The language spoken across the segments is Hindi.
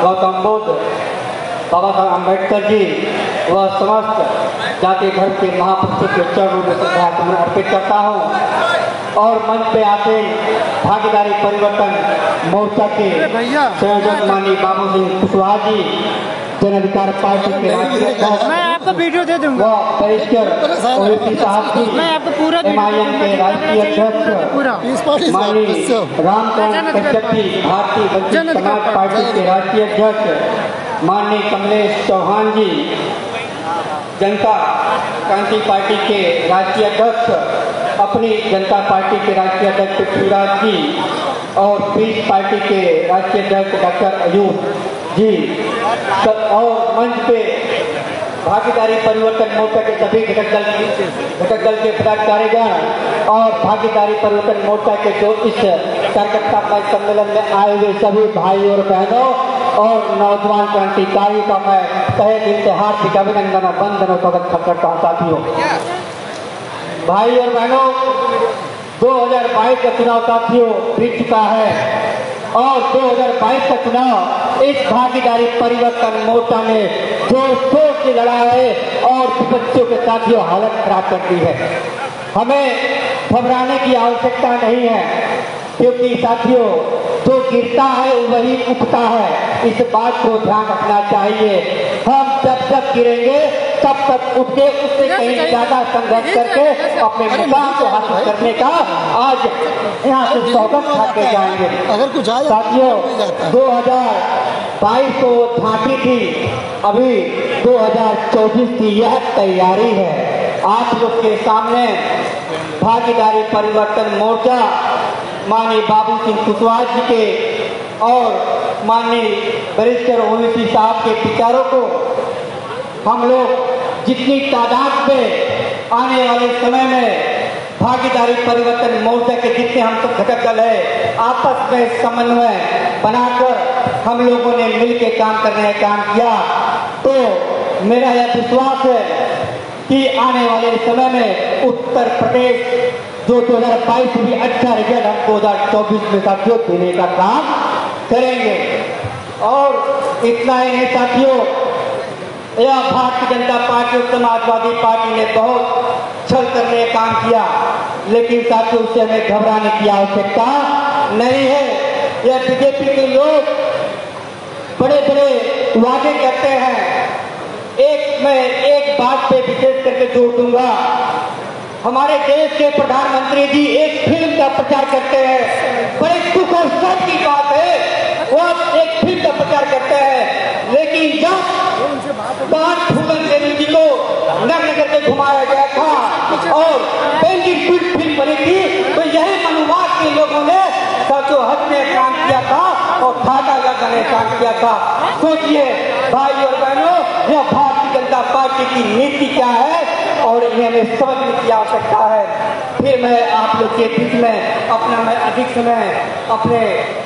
गौतम बुद्ध, बाबा साहब अम्बेडकर जी व समस्त जाति धर्म के महापुरुषों के चरणों में श्रद्धासुमन अर्पित करता हूँ। और मंच पे आते भागीदारी परिवर्तन मोर्चा के संयोजक माननीय बाबू सिंह कुशवाहा जी, जन अधिकार पार्टी के मैं आपको वीडियो दे दूंगा, बैरिस्टर ओवैसी साहब की, मैं आपको पूरा MIM के राष्ट्रीय अध्यक्ष माननीय रामचंद्र कश्यप जी, भारतीय वंचित समाज पार्टी के राष्ट्रीय अध्यक्ष माननीय कमलेश चौहान जी, जनता क्रांति पार्टी के राष्ट्रीय अध्यक्ष, अपनी जनता पार्टी के राष्ट्रीय अध्यक्ष पृथ्वीराज जी और पीस पार्टी के राष्ट्रीय अध्यक्ष डॉक्टर अयूब जी, और मंच पे भागीदारी परिवर्तन मोर्चा के सभी घटक दल के पदाधिकारीगण और भागीदारी परिवर्तन मोर्चा के जो इस कार्यकर्ता सम्मेलन में आए हुए सभी भाई और बहनों और नौजवान क्रांतिकारियों का मैं तहे दिल से हार्दिक अभिनंदन और वंदन और स्वागत करता हूँ। साथियों, भाई और बहनों, 2022 का चुनाव साथियों बीत चुका है और 2022 का चुनाव इस भागीदारी परिवर्तन मोर्चा ने जोर शोर से लड़ा है और विपक्षियों के साथियों हालत खराब कर दी है। हमें घबराने की आवश्यकता नहीं है, क्योंकि साथियों जो गिरता है वही उठता है, इस बात को ध्यान रखना चाहिए। हम जब गिरेंगे तब तक उठ के उससे कहीं ज्यादा संघर्ष करके अपने मुकाम को हासिल करने का आज यहाँ से सौगंध खा के जाएंगे। अगर कुछ साथियों, 2022 को झांकी थी, अभी 2024 की यह तैयारी है। आप लोग के सामने भागीदारी परिवर्तन मोर्चा माननीय बाबू सिंह कुशवाहा जी के और माननीय बैरिस्टर ओवैसी साहब के विचारों को हम लोग जितनी तादाद में आने वाले समय में भागीदारी परिवर्तन मोर्चा के जितने हम सब घटक दल है आपस में समन्वय बनाकर हम लोगों ने मिलकर काम करने का काम किया, तो मेरा यह विश्वास है कि आने वाले समय में उत्तर प्रदेश जो 2022 भी अच्छा रिजल्ट हम 2024 में साथियों देने का काम करेंगे। और इतना ही नहीं साथियों, यह भारतीय जनता पार्टी और समाजवादी पार्टी ने बहुत छल करने का काम किया, लेकिन साथियों उससे हमें घबराने की आवश्यकता नहीं है। यह बीजेपी के लोग बड़े बड़े वादे करते हैं। मैं एक बात पे विशेष करके जोर दूंगा, हमारे देश के प्रधानमंत्री जी एक फिल्म का प्रचार करते हैं, बड़े दुख और शर्म की बात है, वो एक फिल्म का प्रचार करते हैं, लेकिन जब बात फूलन देवी जी को नग्न करके घुमाया गया था और फिल्म बनी थी, तो यही मनुवाद के लोगों ने साथियों हद में काम किया था और फाटा लगा ने काम किया था। सोचिए भाई और बहनों, यह भारतीय जनता पार्टी की नीति क्या है और हमें समझने की आवश्यकता है। फिर मैं आप लोग के बीच में मैं अधिक समय अपने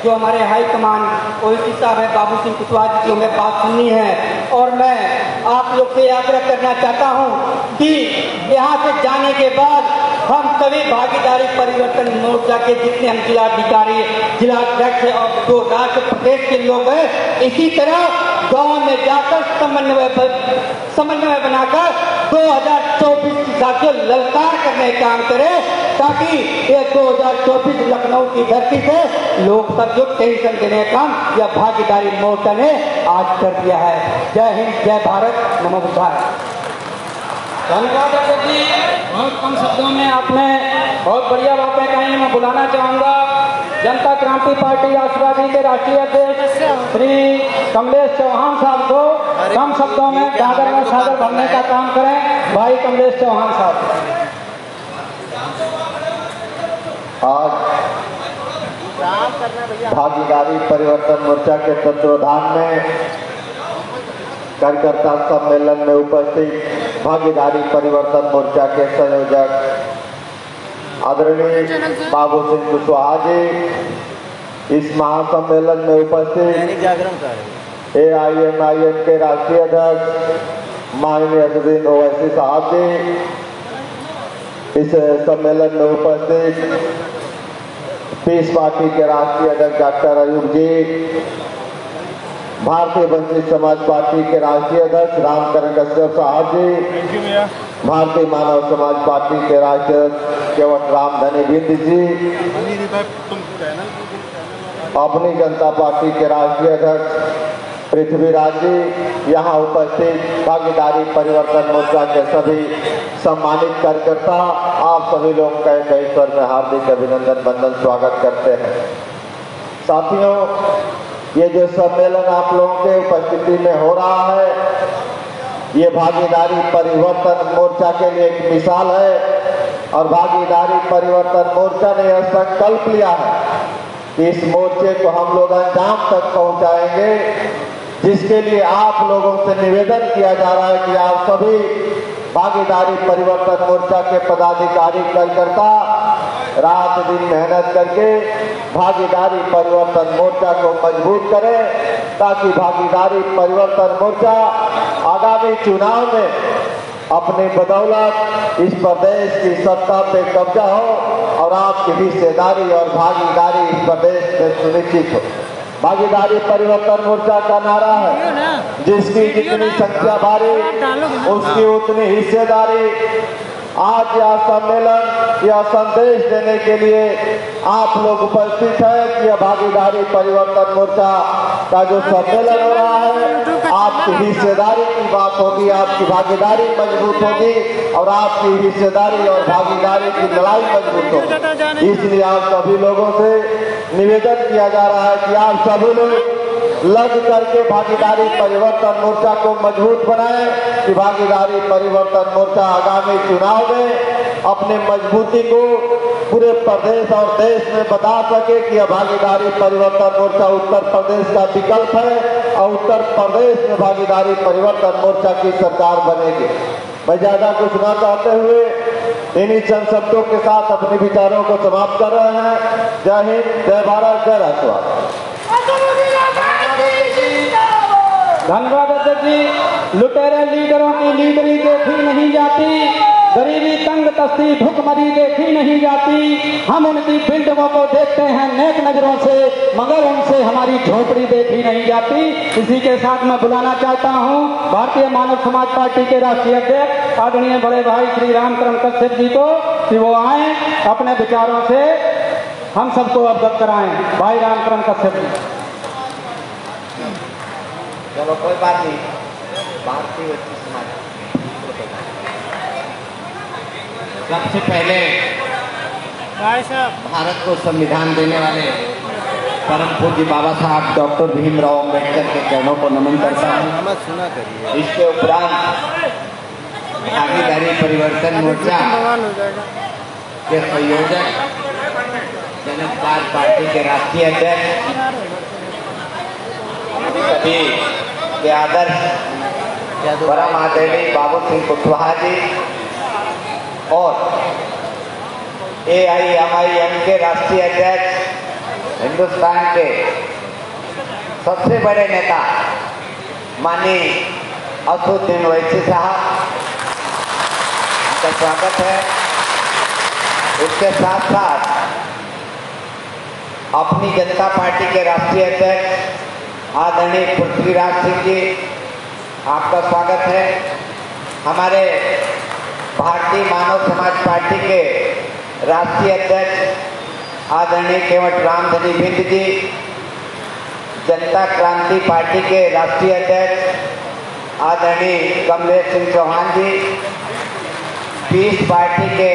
जो हमारे हाईकमान ओवैसी साहब है, बाबू सिंह कुशवाहा जी की हमें बात सुननी है, और मैं आप लोग से आग्रह करना चाहता हूं कि यहाँ से जाने के बाद हम सभी भागीदारी परिवर्तन मोर्चा के जितने हम जिलाधिकारी, जिलाध्यक्ष और जो राज्य प्रदेश के लोग हैं, इसी तरह गांव में जाकर समन्वय बनाकर 2024 की साथियों ललकार करने का काम करें, ताकि ये 2024 लखनऊ की धरती से लोग सब जो टेंशन देने का काम यह भागीदारी मोर्चा ने आज कर दिया है। जय हिंद, जय भारत, नमो बुद्धाय। धन्यवाद अध्यक्ष जी, बहुत कम शब्दों में आपने बहुत बढ़िया बातें कही। मैं बुलाना चाहूंगा जनता क्रांति पार्टी आशावादी के राष्ट्रीय अध्यक्ष श्री कमलेश चौहान साहब को कम शब्दों में गागर में सागर भरने का काम करें। भाई कमलेश चौहान साहब। आज भागीदारी परिवर्तन मोर्चा के तत्वाधान में कार्यकर्ता सम्मेलन में उपस्थित भागीदारी परिवर्तन मोर्चा के संयोजक आदरणीय बाबू सिंह कुशवाहा जी, इस महासम्मेलन में उपस्थित AIMIM के राष्ट्रीय अध्यक्ष माननीय असदुद्दीन ओवैसी साहब जी, इस सम्मेलन में उपस्थित पीस पार्टी के राष्ट्रीय अध्यक्ष डॉक्टर अयूब जी, भारतीय वंचित समाज पार्टी के राष्ट्रीय अध्यक्ष रामकरण कश्यप साहब जी, भारतीय मानव समाज पार्टी के राष्ट्रीय अध्यक्ष केवट राम धनी बिंद जी, अपनी जनता पार्टी के राष्ट्रीय अध्यक्ष पृथ्वीराज जी, यहाँ उपस्थित भागीदारी परिवर्तन मोर्चा के सभी सम्मानित कार्यकर्ता, आप सभी लोग कई स्वर में हार्दिक अभिनंदन वंदन स्वागत करते हैं। साथियों, ये जो सम्मेलन आप लोगों के उपस्थिति में हो रहा है, ये भागीदारी परिवर्तन मोर्चा के लिए एक मिसाल है और भागीदारी परिवर्तन मोर्चा ने यह संकल्प लिया है कि इस मोर्चे को हम लोग अंजाम तक पहुंचाएंगे, जिसके लिए आप लोगों से निवेदन किया जा रहा है कि आप सभी भागीदारी परिवर्तन मोर्चा के पदाधिकारी कार्यकर्ता रात दिन मेहनत करके भागीदारी परिवर्तन मोर्चा को मजबूत करें, ताकि भागीदारी परिवर्तन मोर्चा आगामी चुनाव में अपने बदौलत इस प्रदेश की सत्ता पे कब्जा हो और आपकी हिस्सेदारी और भागीदारी इस प्रदेश में सुनिश्चित हो। भागीदारी परिवर्तन मोर्चा का नारा है, जिसकी जितनी संख्या भारी उसकी उतनी हिस्सेदारी। आज यह सम्मेलन यह संदेश देने के लिए आप लोग उपस्थित हैं कि यह भागीदारी परिवर्तन मोर्चा का जो सम्मेलन हो रहा है, आपकी हिस्सेदारी की बात होगी, आपकी भागीदारी मजबूत होगी और आपकी हिस्सेदारी और भागीदारी की लड़ाई मजबूत होगी। इसलिए आप सभी लोगों से निवेदन किया जा रहा है कि आप सभी लोग लग करके भागीदारी परिवर्तन मोर्चा को मजबूत बनाएं, कि भागीदारी परिवर्तन मोर्चा आगामी चुनाव में अपने मजबूती को पूरे प्रदेश और देश में बता सके कि यह भागीदारी परिवर्तन मोर्चा उत्तर प्रदेश का विकल्प है और उत्तर प्रदेश में भागीदारी परिवर्तन मोर्चा की सरकार बनेगी। मैं ज्यादा कुछ न कहते हुए इन्हीं चंद शब्दों के साथ अपने विचारों को समाप्त कर रहे हैं। जय हिंद, जय भारत, जय राष्ट्रवाद। धन्यवाद अध्यक्ष जी। लुटेरे लीडरों की लीडरी देखी नहीं जाती, गरीबी तंग तस्ती भुखमरी देखी नहीं जाती। हम उनकी बिल्डिंगों को देखते हैं नेक नजरों से, मगर उनसे हमारी झोपड़ी देखी नहीं जाती। इसी के साथ मैं बुलाना चाहता हूं भारतीय मानव समाज पार्टी के राष्ट्रीय अध्यक्ष आदरणीय बड़े भाई श्री रामकरण कश्यप जी को, कि वो आए अपने विचारों से हम सबको अवगत कराएं। भाई रामकरण कश्यप जी। चलो कोई बात नहीं। भारतीय वंचित समाज सबसे पहले भारत को संविधान देने वाले परम पूज्य बाबा साहब डॉक्टर भीमराव अम्बेडकर के चरणों को नमन करता हूँ। इसके उपरांत भागीदारी परिवर्तन मोर्चा के संयोजक जनता पार्टी के राष्ट्रीय अध्यक्ष सभी के आदर्श परम आदरणीय बाबू सिंह कुशवाहा जी और AIMIM के राष्ट्रीय अध्यक्ष हिंदुस्तान के सबसे बड़े नेता माननीय असदुद्दीन ओवैसी साहब का स्वागत है। इसके साथ साथ अपनी जनता पार्टी के राष्ट्रीय अध्यक्ष आदरणीय पृथ्वीराज सिंह जी, आपका स्वागत है। हमारे भारतीय मानव समाज पार्टी के राष्ट्रीय अध्यक्ष आदरणीय केवट राम धनी बिंद जी, जनता क्रांति पार्टी के राष्ट्रीय अध्यक्ष आदरणीय कमलेश सिंह चौहान जी, पीस पार्टी के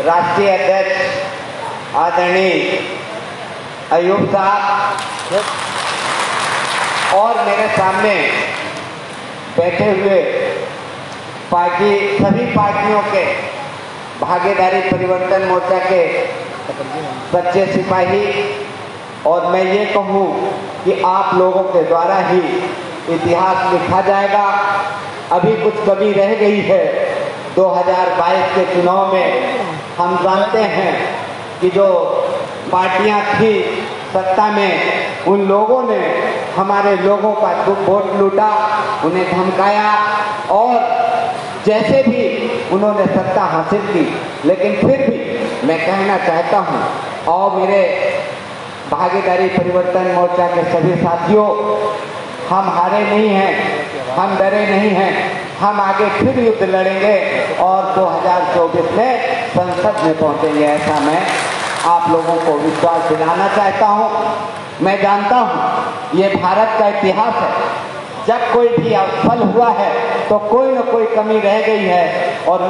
राष्ट्रीय अध्यक्ष आदरणीय अयूब साहब और मेरे सामने बैठे हुए सभी पार्टियों के भागीदारी परिवर्तन मोर्चा के सच्चे सिपाही। और मैं ये कहूँ कि आप लोगों के द्वारा ही इतिहास लिखा जाएगा। अभी कुछ कमी रह गई है। 2022 के चुनाव में हम जानते हैं कि जो पार्टियां थी सत्ता में, उन लोगों ने हमारे लोगों का वोट लूटा, उन्हें धमकाया और जैसे भी उन्होंने सत्ता हासिल की। लेकिन फिर भी मैं कहना चाहता हूं, और मेरे भागीदारी परिवर्तन मोर्चा के सभी साथियों, हम हारे नहीं हैं, हम डरे नहीं हैं, हम आगे फिर युद्ध लड़ेंगे और 2024 में संसद में पहुंचेंगे, ऐसा मैं आप लोगों को विश्वास दिलाना चाहता हूं। मैं जानता हूं ये भारत का इतिहास है, जब कोई भी असफल हुआ है तो कोई न कोई कमी रह गई है, और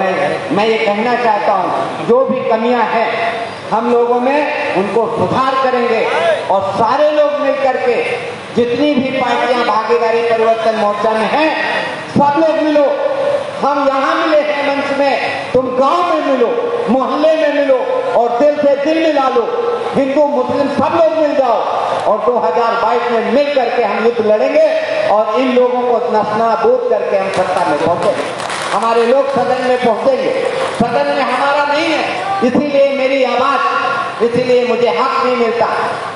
मैं ये कहना चाहता हूं जो भी कमियां हैं हम लोगों में उनको सुधार करेंगे, और सारे लोग मिलकर के जितनी भी पार्टियां भागीदारी परिवर्तन मोर्चा में हैं सब लोग मिलो। हम यहाँ मिले हैं मंच में, तुम गांव में मिलो, मोहल्ले में मिलो और दिल से दिल मिला लो, हिंदू मुस्लिम सब लोग मिल जाओ और 2022 में मिल करके हम युद्ध लड़ेंगे और इन लोगों को नस्तानाबूद करके हम सत्ता में पहुंचेंगे। हमारे लोग सदन में पहुंचेंगे, सदन में हमारा नहीं है, इसीलिए मेरी आवाज, इसीलिए मुझे हक नहीं मिलता।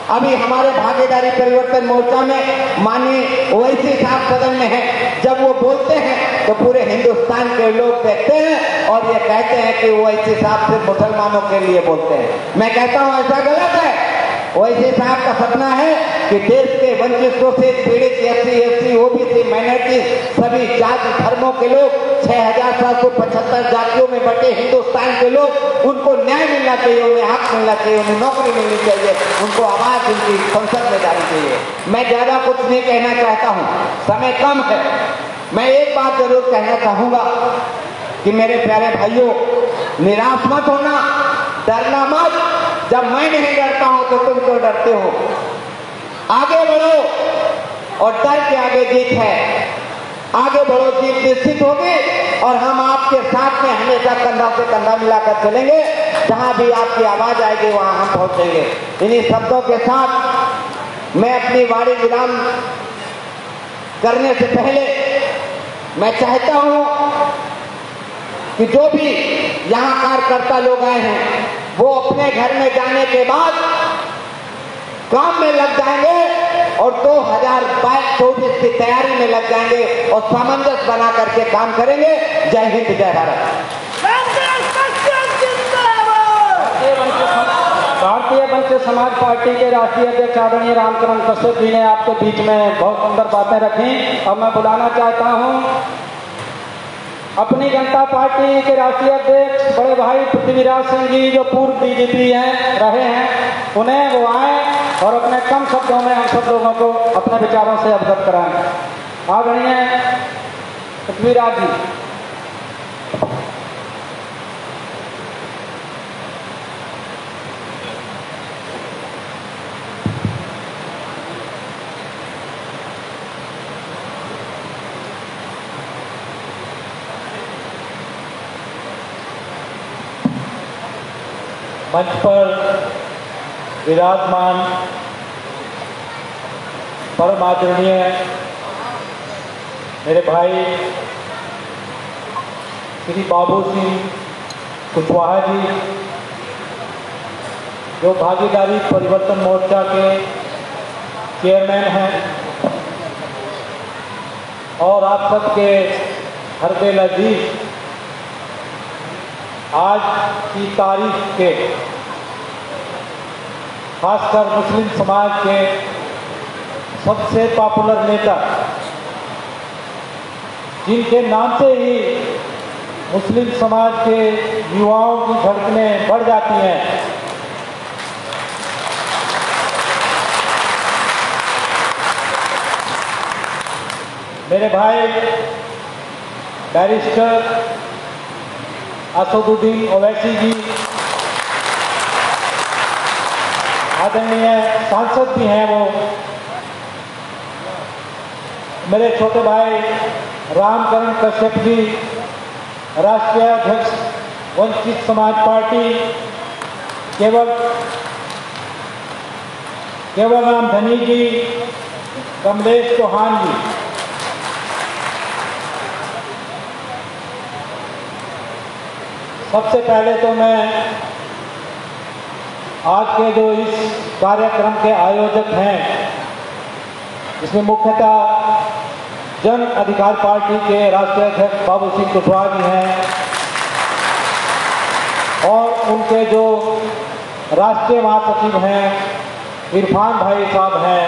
अभी हमारे भागीदारी परिवर्तन मोर्चा में माननीय ओवैसी साहब सदन में है, जब वो बोलते हैं तो पूरे हिंदुस्तान के लोग देखते हैं और ये कहते हैं कि ओवैसी साहब सिर्फ मुसलमानों के लिए बोलते हैं। मैं कहता हूं ऐसा गलत है। ओवैसी साहब का सपना है कि देश के वंचित शोषित पीड़ित SC, OBC, माइनॉरिटी सभी जाति धर्मों के लोग 6775 जातियों में बटे हिंदुस्तान के लोग, उनको न्याय मिलना चाहिए, उन्हें हक मिलना चाहिए, उन्हें नौकरी मिलनी चाहिए, उनको आवाज उनकी संसद में जानी चाहिए। मैं ज्यादा कुछ नहीं कहना चाहता हूँ, समय कम है। मैं एक बात जरूर कहना चाहूंगा कि मेरे प्यारे भाइयों, निराश मत होना, डरना मत। जब मैं नहीं डरता हूं तो तुम क्यों डरते हो? आगे बढ़ो और डर के आगे जीत है। आगे बढ़ो, जीत निश्चित होगी और हम आपके साथ में हमेशा कंधा से कंधा मिलाकर चलेंगे। जहां भी आपकी आवाज आएगी वहां हम पहुंचेंगे। इन्हीं शब्दों के साथ मैं अपनी वाणी विराम करने से पहले मैं चाहता हूं कि जो भी यहां कार्यकर्ता लोग आए हैं वो अपने घर में जाने के बाद काम में लग जाएंगे और 2024 की तैयारी में लग जाएंगे और सामंजस्य बना करके काम करेंगे। जय हिंद, जय भारत। भारतीय वंचित समाज पार्टी के राष्ट्रीय अध्यक्ष आदरणीय रामचरण कश्यप जी ने आपके बीच में बहुत सुंदर बातें रखी। अब मैं बुलाना चाहता हूं अपनी जनता पार्टी के राष्ट्रीय अध्यक्ष बड़े भाई पृथ्वीराज सिंह जी, जो पूर्व BJP रहे हैं, उन्हें वो आए और अपने कम शब्दों में हम सब लोगों को अपने विचारों से अवगत कराएं। आदरणीय पृथ्वीराज जी। मंच पर विराजमान परम आदरणीय मेरे भाई श्री बाबू सिंह कुशवाहा जी, जो भागीदारी परिवर्तन मोर्चा के चेयरमैन हैं, और आप सबके हरबे अजीज, आज की तारीख के खासकर मुस्लिम समाज के सबसे पॉपुलर नेता, जिनके नाम से ही मुस्लिम समाज के युवाओं की धड़कनें बढ़ जाती हैं, मेरे भाई बैरिस्टर असदुद्दीन ओवैसी जी, आदरणीय सांसद भी हैं वो, मेरे छोटे भाई रामचरण कश्यप जी, राष्ट्रीय अध्यक्ष वंचित समाज पार्टी, केवल राम धनी जी, कमलेश चौहान जी, सबसे पहले तो मैं आज के जो इस कार्यक्रम के आयोजक हैं, इसमें मुख्यतः जन अधिकार पार्टी के राष्ट्रीय अध्यक्ष बाबू सिंह कुशवाहा जी हैं और उनके जो राष्ट्रीय महासचिव हैं इरफान भाई साहब हैं,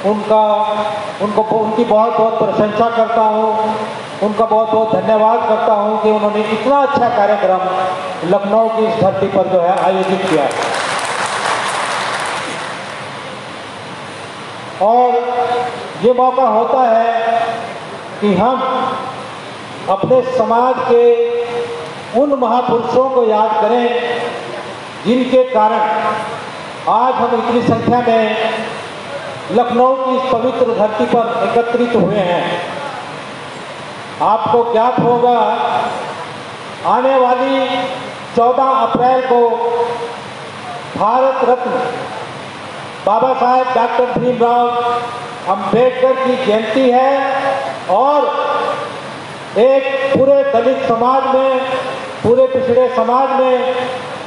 उनकी बहुत बहुत प्रशंसा करता हूँ, उनका बहुत बहुत धन्यवाद करता हूँ कि उन्होंने इतना अच्छा कार्यक्रम लखनऊ की इस धरती पर जो है आयोजित किया है। और ये मौका होता है कि हम अपने समाज के उन महापुरुषों को याद करें जिनके कारण आज हम इतनी संख्या में लखनऊ की इस पवित्र धरती पर एकत्रित हुए हैं। आपको ज्ञात होगा, आने वाली 14 अप्रैल को भारत रत्न बाबा साहेब डॉक्टर भीमराव अंबेडकर की जयंती है और एक पूरे दलित समाज में, पूरे पिछड़े समाज में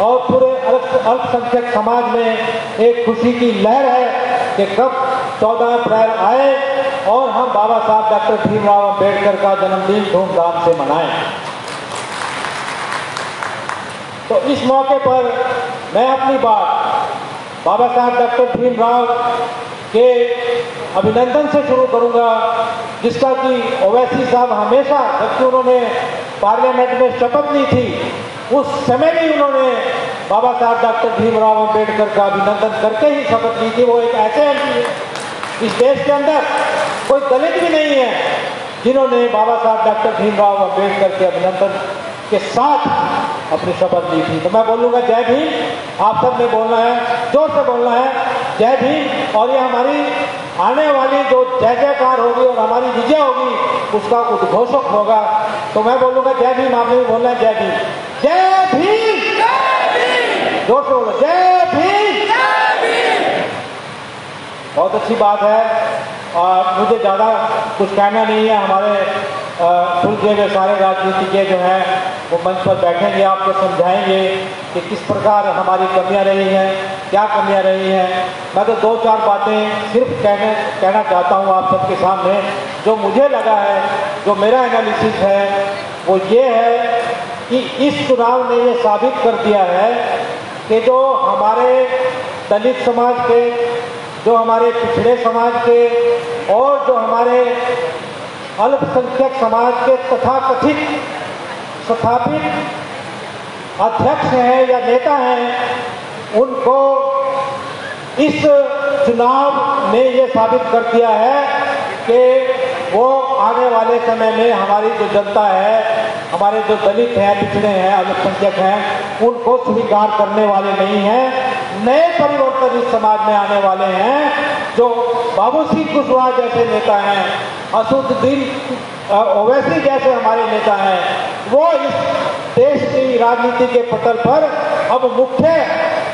और पूरे अल्पसंख्यक समाज में एक खुशी की लहर है कि कब 14 अप्रैल आए और हम बाबा साहब डॉक्टर भीमराव अंबेडकर का जन्मदिन धूमधाम से मनाएं। तो इस मौके पर मैं अपनी बात बाबा साहब डॉक्टर भीमराव के अभिनंदन से शुरू करूंगा, जिसका कि ओवैसी साहब हमेशा, जबकि उन्होंने पार्लियामेंट में शपथ ली थी, उस समय भी उन्होंने बाबा साहब डॉक्टर भीमराव अंबेडकर का अभिनंदन करके ही शपथ ली थी। वो एक ऐसे एमपी है, इस देश के अंदर कोई दलित भी नहीं है जिन्होंने बाबा साहब डॉक्टर भीमराव अंबेडकर के अभिनंदन के साथ अपनी शपथ ली थी। तो मैं बोलूँगा जय भीम, आप सब ने बोलना है, जोर से बोलना है जय भीम। और ये हमारी आने वाली जो जय जयकार होगी और हमारी विजय होगी उसका उद्घोषक होगा। तो मैं बोलूँगा जय भीम, आपने भी बोलना है जय भीम, जय भीम, जोर से बोलो जय भीम। बहुत अच्छी बात है। मुझे ज़्यादा कुछ कहना नहीं है। हमारे सुलझे हुए सारे राजनीतिज्ञ जो हैं वो मंच पर बैठेंगे, आपको समझाएंगे कि किस प्रकार हमारी कमियां रही हैं, क्या कमियां रही हैं। मैं तो 2-4 बातें सिर्फ कहना चाहता हूं आप सबके सामने। जो मुझे लगा है, जो मेरा एनालिसिस है, वो ये है कि इस चुनाव ने ये साबित कर दिया है कि जो हमारे दलित समाज के, जो हमारे पिछड़े समाज के और जो हमारे अल्पसंख्यक समाज के तथाकथित स्थापित अध्यक्ष हैं या नेता हैं, उनको इस चुनाव ने ये साबित कर दिया है कि वो आने वाले समय में हमारी जो जनता है, हमारे जो दलित हैं, पिछड़े हैं, अल्पसंख्यक हैं, उनको स्वीकार करने वाले नहीं हैं। नए परिवर्तन इस समाज में आने वाले हैं। जो बाबू सिंह कुशवाहा जैसे नेता हैं, असदुद्दीन ओवैसी जैसे हमारे नेता हैं, वो इस देश की राजनीति के पटल पर अब मुख्य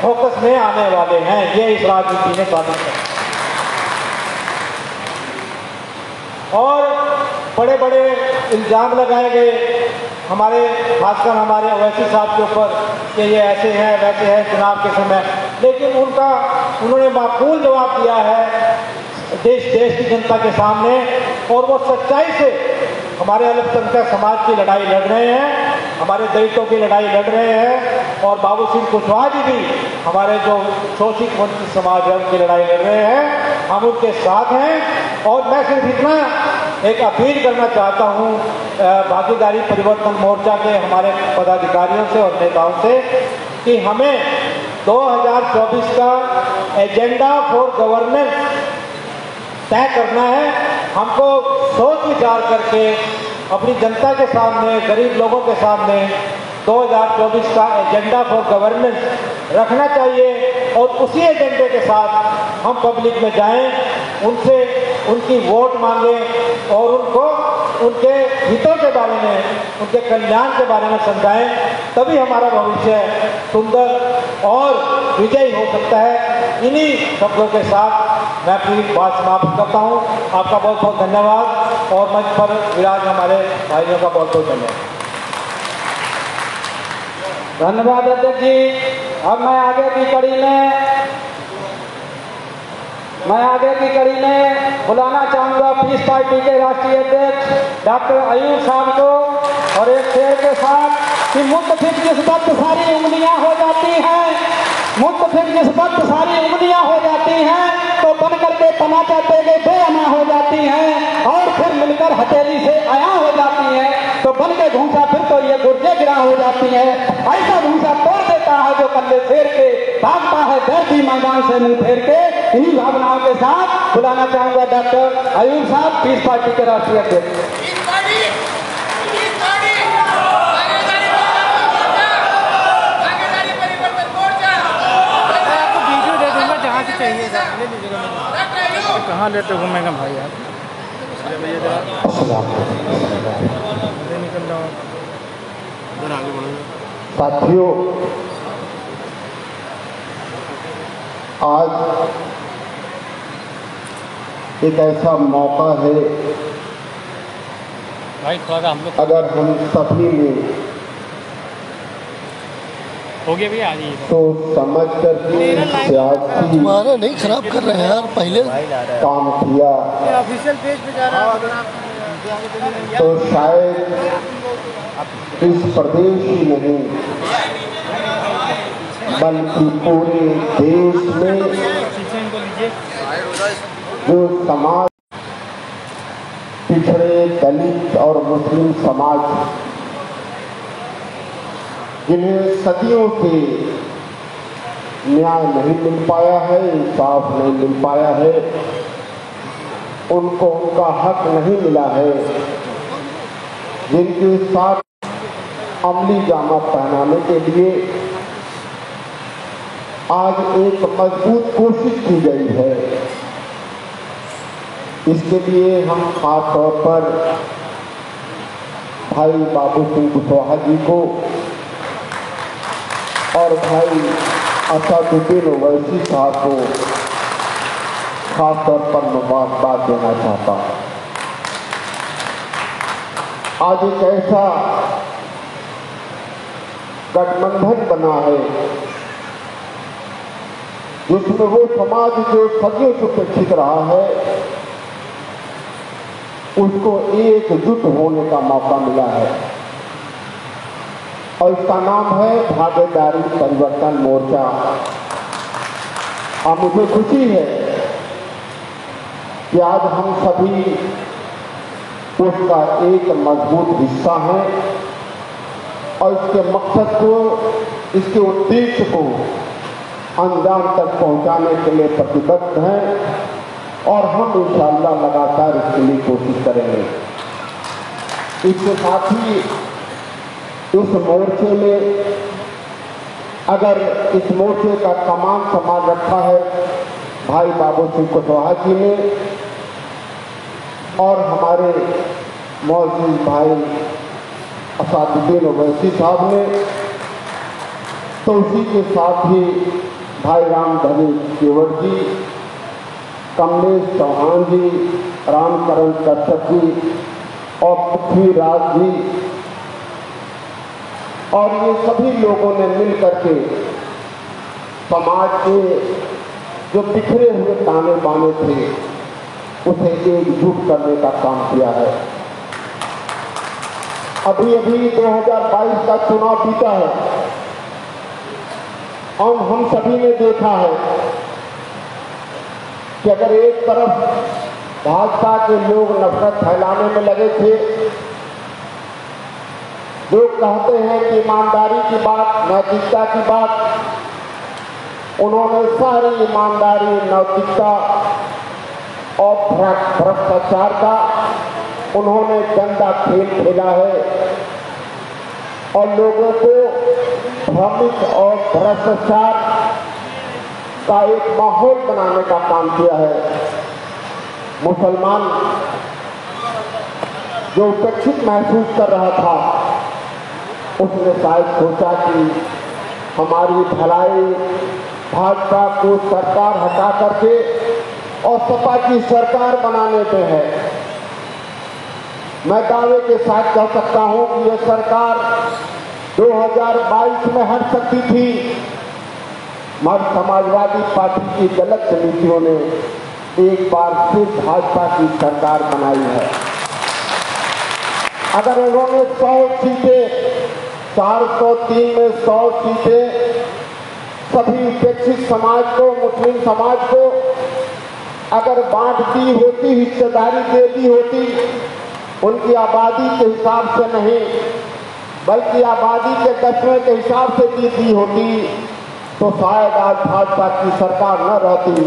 फोकस में आने वाले हैं। ये इस राजनीति ने साबित किया। और बड़े बड़े इल्जाम लगाए गए हमारे, खासकर हमारे ओवैसी साहब के ऊपर कि ये ऐसे हैं वैसे हैं चुनाव के समय, लेकिन उन्होंने माकूल जवाब दिया है देश की जनता के सामने। और वो सच्चाई से हमारे अल्पसंख्यक समाज की लड़ाई लड़ रहे हैं, हमारे दलितों की लड़ाई लड़ रहे हैं। और बाबू सिंह कुशवाहा जी भी हमारे जो शोषित वंचित समाज है उनकी लड़ाई लड़ रहे हैं, हम उनके साथ हैं। और मैं सिर्फ इतना एक अपील करना चाहता हूँ भागीदारी परिवर्तन मोर्चा के हमारे पदाधिकारियों से और नेताओं से कि हमें 2024 का एजेंडा फॉर गवर्नेंस तय करना है। हमको सोच विचार करके अपनी जनता के सामने, गरीब लोगों के सामने 2024 का एजेंडा फॉर गवर्नेंस रखना चाहिए और उसी एजेंडे के साथ हम पब्लिक में जाएं, उनसे उनकी वोट मांगें और उनको उनके हितों के बारे में, उनके कल्याण के बारे में समझाएं। तभी हमारा भविष्य सुंदर और विजयी हो सकता है। इन्हीं शब्दों के साथ मैं अपनी बात समाप्त करता हूँ। आपका बहुत बहुत धन्यवाद और मंच पर विराज हमारे भाइयों का बहुत बहुत धन्यवाद। धन्यवाद अध्यक्ष जी। अब मैं आगे की कड़ी में बुलाना चाहूंगा पीस पार्टी के राष्ट्रीय अध्यक्ष डॉक्टर अयूब साहब को और एक शेर के साथ कि मुतफिक निस्बत सारी उंगलियां हो जाती हैं, मुक्त फिर जिस वक्त सारी उंगलियां हो जाती हैं तो बन करके तमाचा तेगे बेअमा हो जाती हैं और फिर मिलकर हथेली से आया हो जाती हैं तो बन के घूसा फिर तो ये गुर्जे गिरा हो जाती है। ऐसा घूसा तोड़ देता है जो कल्ले फेर के भागता है दर्दी मैदान से मुंह फेर के। इन्हीं भावनाओं के साथ बुलाना चाहूंगा डॉक्टर अयूब साहब, पीस पार्टी के राष्ट्रीय अध्यक्ष। चाहिए कहाँ लेते घूमेगा भाई आप? निकल रहा साथियों, आज एक ऐसा मौका है भाई थोड़ा सा हम लोग अगर हम सभी में हो गया भैया आज ही तो समझ कर सियासी तुम्हारा नहीं खराब कर रहे हैं यार, पहले काम किया ऑफिशियल पेज पे जा रहा है तो शायद इस प्रदेश ही नहीं बल्कि पूरे देश में जो समाज पिछड़े दलित और मुस्लिम समाज जिन्हें सदियों से न्याय नहीं मिल पाया है, इंसाफ नहीं मिल पाया है, उनको उनका हक नहीं मिला है, जिनके साथ अमली जामा पहनाने के लिए आज एक मजबूत कोशिश की गई है। इसके लिए हम खास तौर पर भाई बाबू सिंह कुशवाहा जी को और भाई असादुद्दीन ओवैसी साहब को खास तौर पर मुबारकबाद देना चाहता हूँ। आज एक ऐसा गठबंधन बना है जिसमें वो समाज जो सदियों से उपेक्षित रहा है उसको एकजुट होने का मौका मिला है और इसका नाम है भागीदारी परिवर्तन मोर्चा। और मुझे खुशी है कि आज हम सभी उसका एक मजबूत हिस्सा हैं और इसके मकसद को, इसके उद्देश्य को अंजाम तक पहुंचाने के लिए प्रतिबद्ध हैं और हम इंशाअल्लाह लगातार इसके लिए कोशिश करेंगे। इसके साथ ही इस मोर्चे में अगर इस मोर्चे का कमान संभाल रखा है भाई बाबू सिंह कुशवाहा जी ने और हमारे मौजूद भाई असादुद्दीन ओवैसी साहब ने, तो उसी के साथ ही भाई रामधनी केवट जी, कमलेश चौहान जी, रामकरण कश्यप जी और पृथ्वीराज जी और ये सभी लोगों ने मिल करके समाज के जो बिखरे हुए ताने बाने थे उसे एकजुट करने का काम किया है। अभी अभी 2022 का चुनाव बीता है और हम सभी ने देखा है कि अगर एक तरफ भाजपा के लोग नफरत फैलाने में लगे थे, जो कहते हैं कि ईमानदारी की बात, नैतिकता की बात, उन्होंने सारी ईमानदारी, नैतिकता और भ्रष्टाचार का उन्होंने गंदा खेल खेला है और लोगों को भ्रमित और भ्रष्टाचार का एक माहौल बनाने का काम किया है। मुसलमान जो उपेक्षित महसूस कर रहा था उसने शायद सोचा कि हमारी भलाई भाजपा को सरकार हटा करके और सपा की सरकार बनाने पे है। मैं दावे के साथ कह सकता हूं कि यह सरकार 2022 में हट सकती थी, मगर समाजवादी पार्टी की गलत नीतियों ने एक बार फिर भाजपा की सरकार बनाई है। अगर उन्होंने 100 सीटें 403 में 100 सीटें सभी उपेक्षित समाज को, मुस्लिम समाज को अगर बांट दी होती, हिस्सेदारी दे दी होती, उनकी आबादी के हिसाब से नहीं बल्कि आबादी के दसवें के हिसाब से दी होती तो शायद आज भाजपा की सरकार न रहती।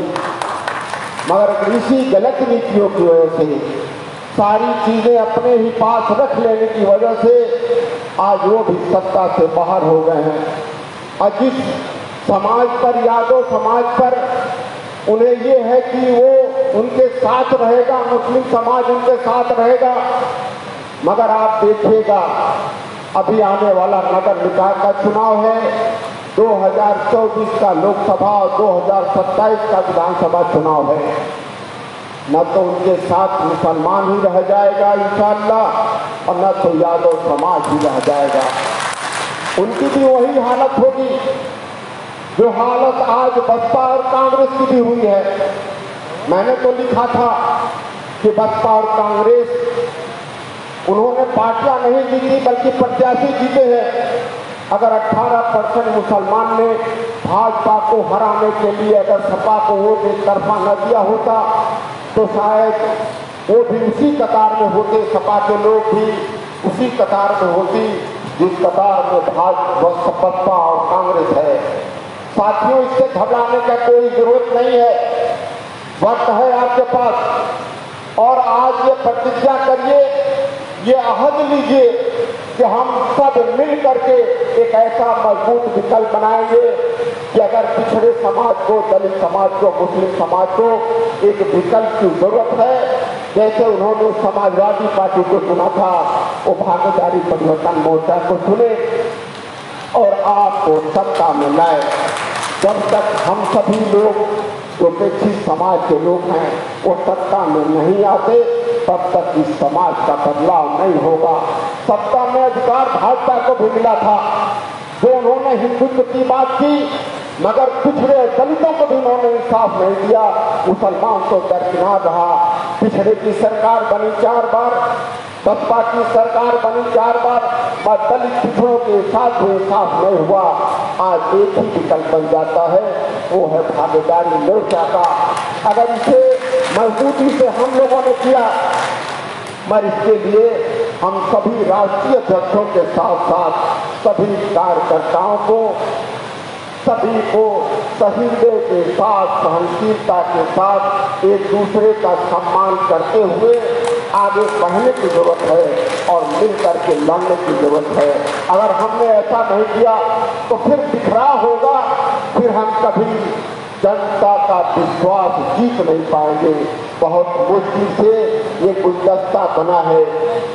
मगर इसी गलत नीतियों की वजह से, सारी चीजें अपने ही पास रख लेने की वजह से आज वो भी सत्ता से बाहर हो गए हैं। और जिस समाज पर, यादव समाज पर उन्हें ये है कि वो उनके साथ रहेगा, मुस्लिम समाज उनके साथ रहेगा, मगर आप देखिएगा अभी आने वाला नगर निकाय का चुनाव है, 2024 का लोकसभा और 2027 का विधानसभा चुनाव है। न तो उनके साथ मुसलमान ही रह जाएगा इंशाअल्लाह और न तो यादव समाज ही रह जाएगा। उनकी भी वही हालत होगी जो हालत आज बसपा और कांग्रेस की भी हुई है। मैंने तो लिखा था कि बसपा और कांग्रेस, उन्होंने पार्टियां नहीं जीती बल्कि प्रत्याशी जीते हैं। अगर 18% मुसलमान ने भाजपा को हराने के लिए अगर सपा को वोट एक तरफा न दिया होता तो शायद वो भी उसी कतार में होते, सपा के लोग भी उसी कतार में होती जिस कतार में बसपा और कांग्रेस है। साथियों, इससे घबराने का कोई जरूरत नहीं है, वक्त है आपके पास और आज ये प्रतिज्ञा करिए, ये अहद लीजिए कि हम सब मिल करके एक ऐसा मजबूत विकल्प बनाएंगे कि अगर पिछड़े समाज को, दलित समाज को, मुस्लिम समाज को एक विकल्प की जरूरत है, जैसे उन्होंने समाजवादी पार्टी को चुना था, वो भागीदारी परिवर्तन मोर्चा को चुने और आपको सत्ता में लाए। जब तक हम सभी लोग जो उपेक्षित समाज के लोग हैं वो सत्ता में नहीं आते, तब तक इस समाज का बदलाव नहीं होगा। सत्ता में अधिकार भाजपा को भी मिला था, जो उन्होंने हिंदुत्व की बात की, मगर पिछड़े दलितों को भी उन्होंने इंसाफ नहीं दिया। मुसलमान तो दरकिनार रहा। पिछड़े की सरकार बनी 4 बार, बसपा की सरकार बनी 4 बार, और दलित पिछड़ों के साथ भी इंसाफ नहीं हुआ। आज एक ही विकल्प बन जाता है, वो है भागीदारी मोर्चा का। अगर इसे मजबूती से हम लोगों ने किया, मगर इसके लिए हम सभी राष्ट्रीय अध्यक्षों के साथ साथ सभी कार्यकर्ताओं को, सभी को सहीदे के साथ, सहनशीलता के साथ एक दूसरे का सम्मान करते हुए आगे बढ़ने की जरूरत है और मिल करके लड़ने की जरूरत है। अगर हमने ऐसा नहीं किया तो फिर बिखराव होगा, फिर हम कभी जनता का विश्वास जीत नहीं पाएंगे। बहुत मुश्किल से ये गुलदस्ता बना है,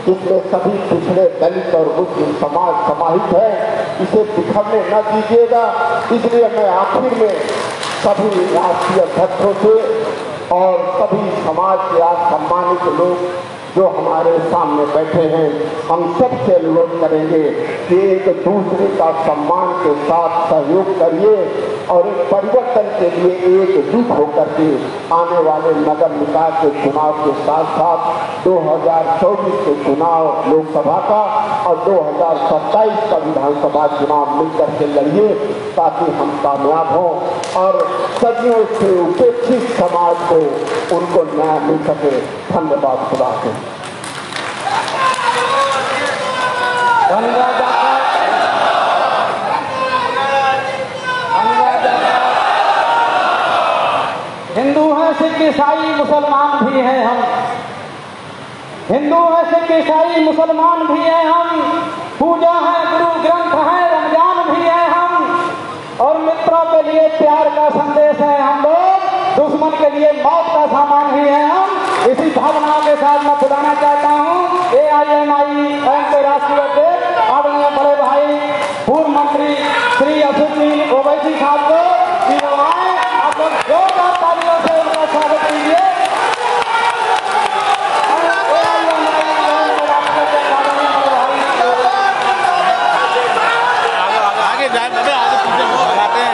इसमें सभी पिछड़े दलित और मुस्लिम समाज समाहित है, इसे बिखरने न दीजिएगा। इसलिए मैं आखिर में सभी राष्ट्रीय अध्यक्षों से और सभी समाज के आज सम्मानित लोग जो हमारे सामने बैठे हैं, हम सबसे अनुरोध करेंगे कि एक दूसरे का सम्मान के साथ सहयोग करिए और एक परिवर्तन के लिए एकजुट होकर के आने वाले नगर निकाय के चुनाव के साथ साथ 2024 के चुनाव लोकसभा का और 2027 का विधानसभा चुनाव मिलकर के लड़िए, ताकि हम कामयाब हों और सदियों से उपेक्षित समाज को उनको न्याय मिल सके। धन्यवाद। खुदा के हिंदू हैं, सिख ईसाई मुसलमान भी हैं हम, हिंदू हैं, सिख ईसाई मुसलमान भी हैं हम, पूजा है, गुरु ग्रंथ है, रमजान भी है हम, और मित्रों के लिए प्यार का संदेश है हम लोग, दुश्मन के लिए मौत का सामान भी है हम। इसी भावना के साथ मैं बुलाना चाहता हूँ AIMIM के राष्ट्रीय अध्यक्ष आदरणीय बड़े भाई पूर्व मंत्री श्री असुद्दीन ओवैसी साहब को। आप लोग जोरदार तालियों से उनका स्वागत कीजिए। आगे जाए, आगे पीछे लगाते हैं।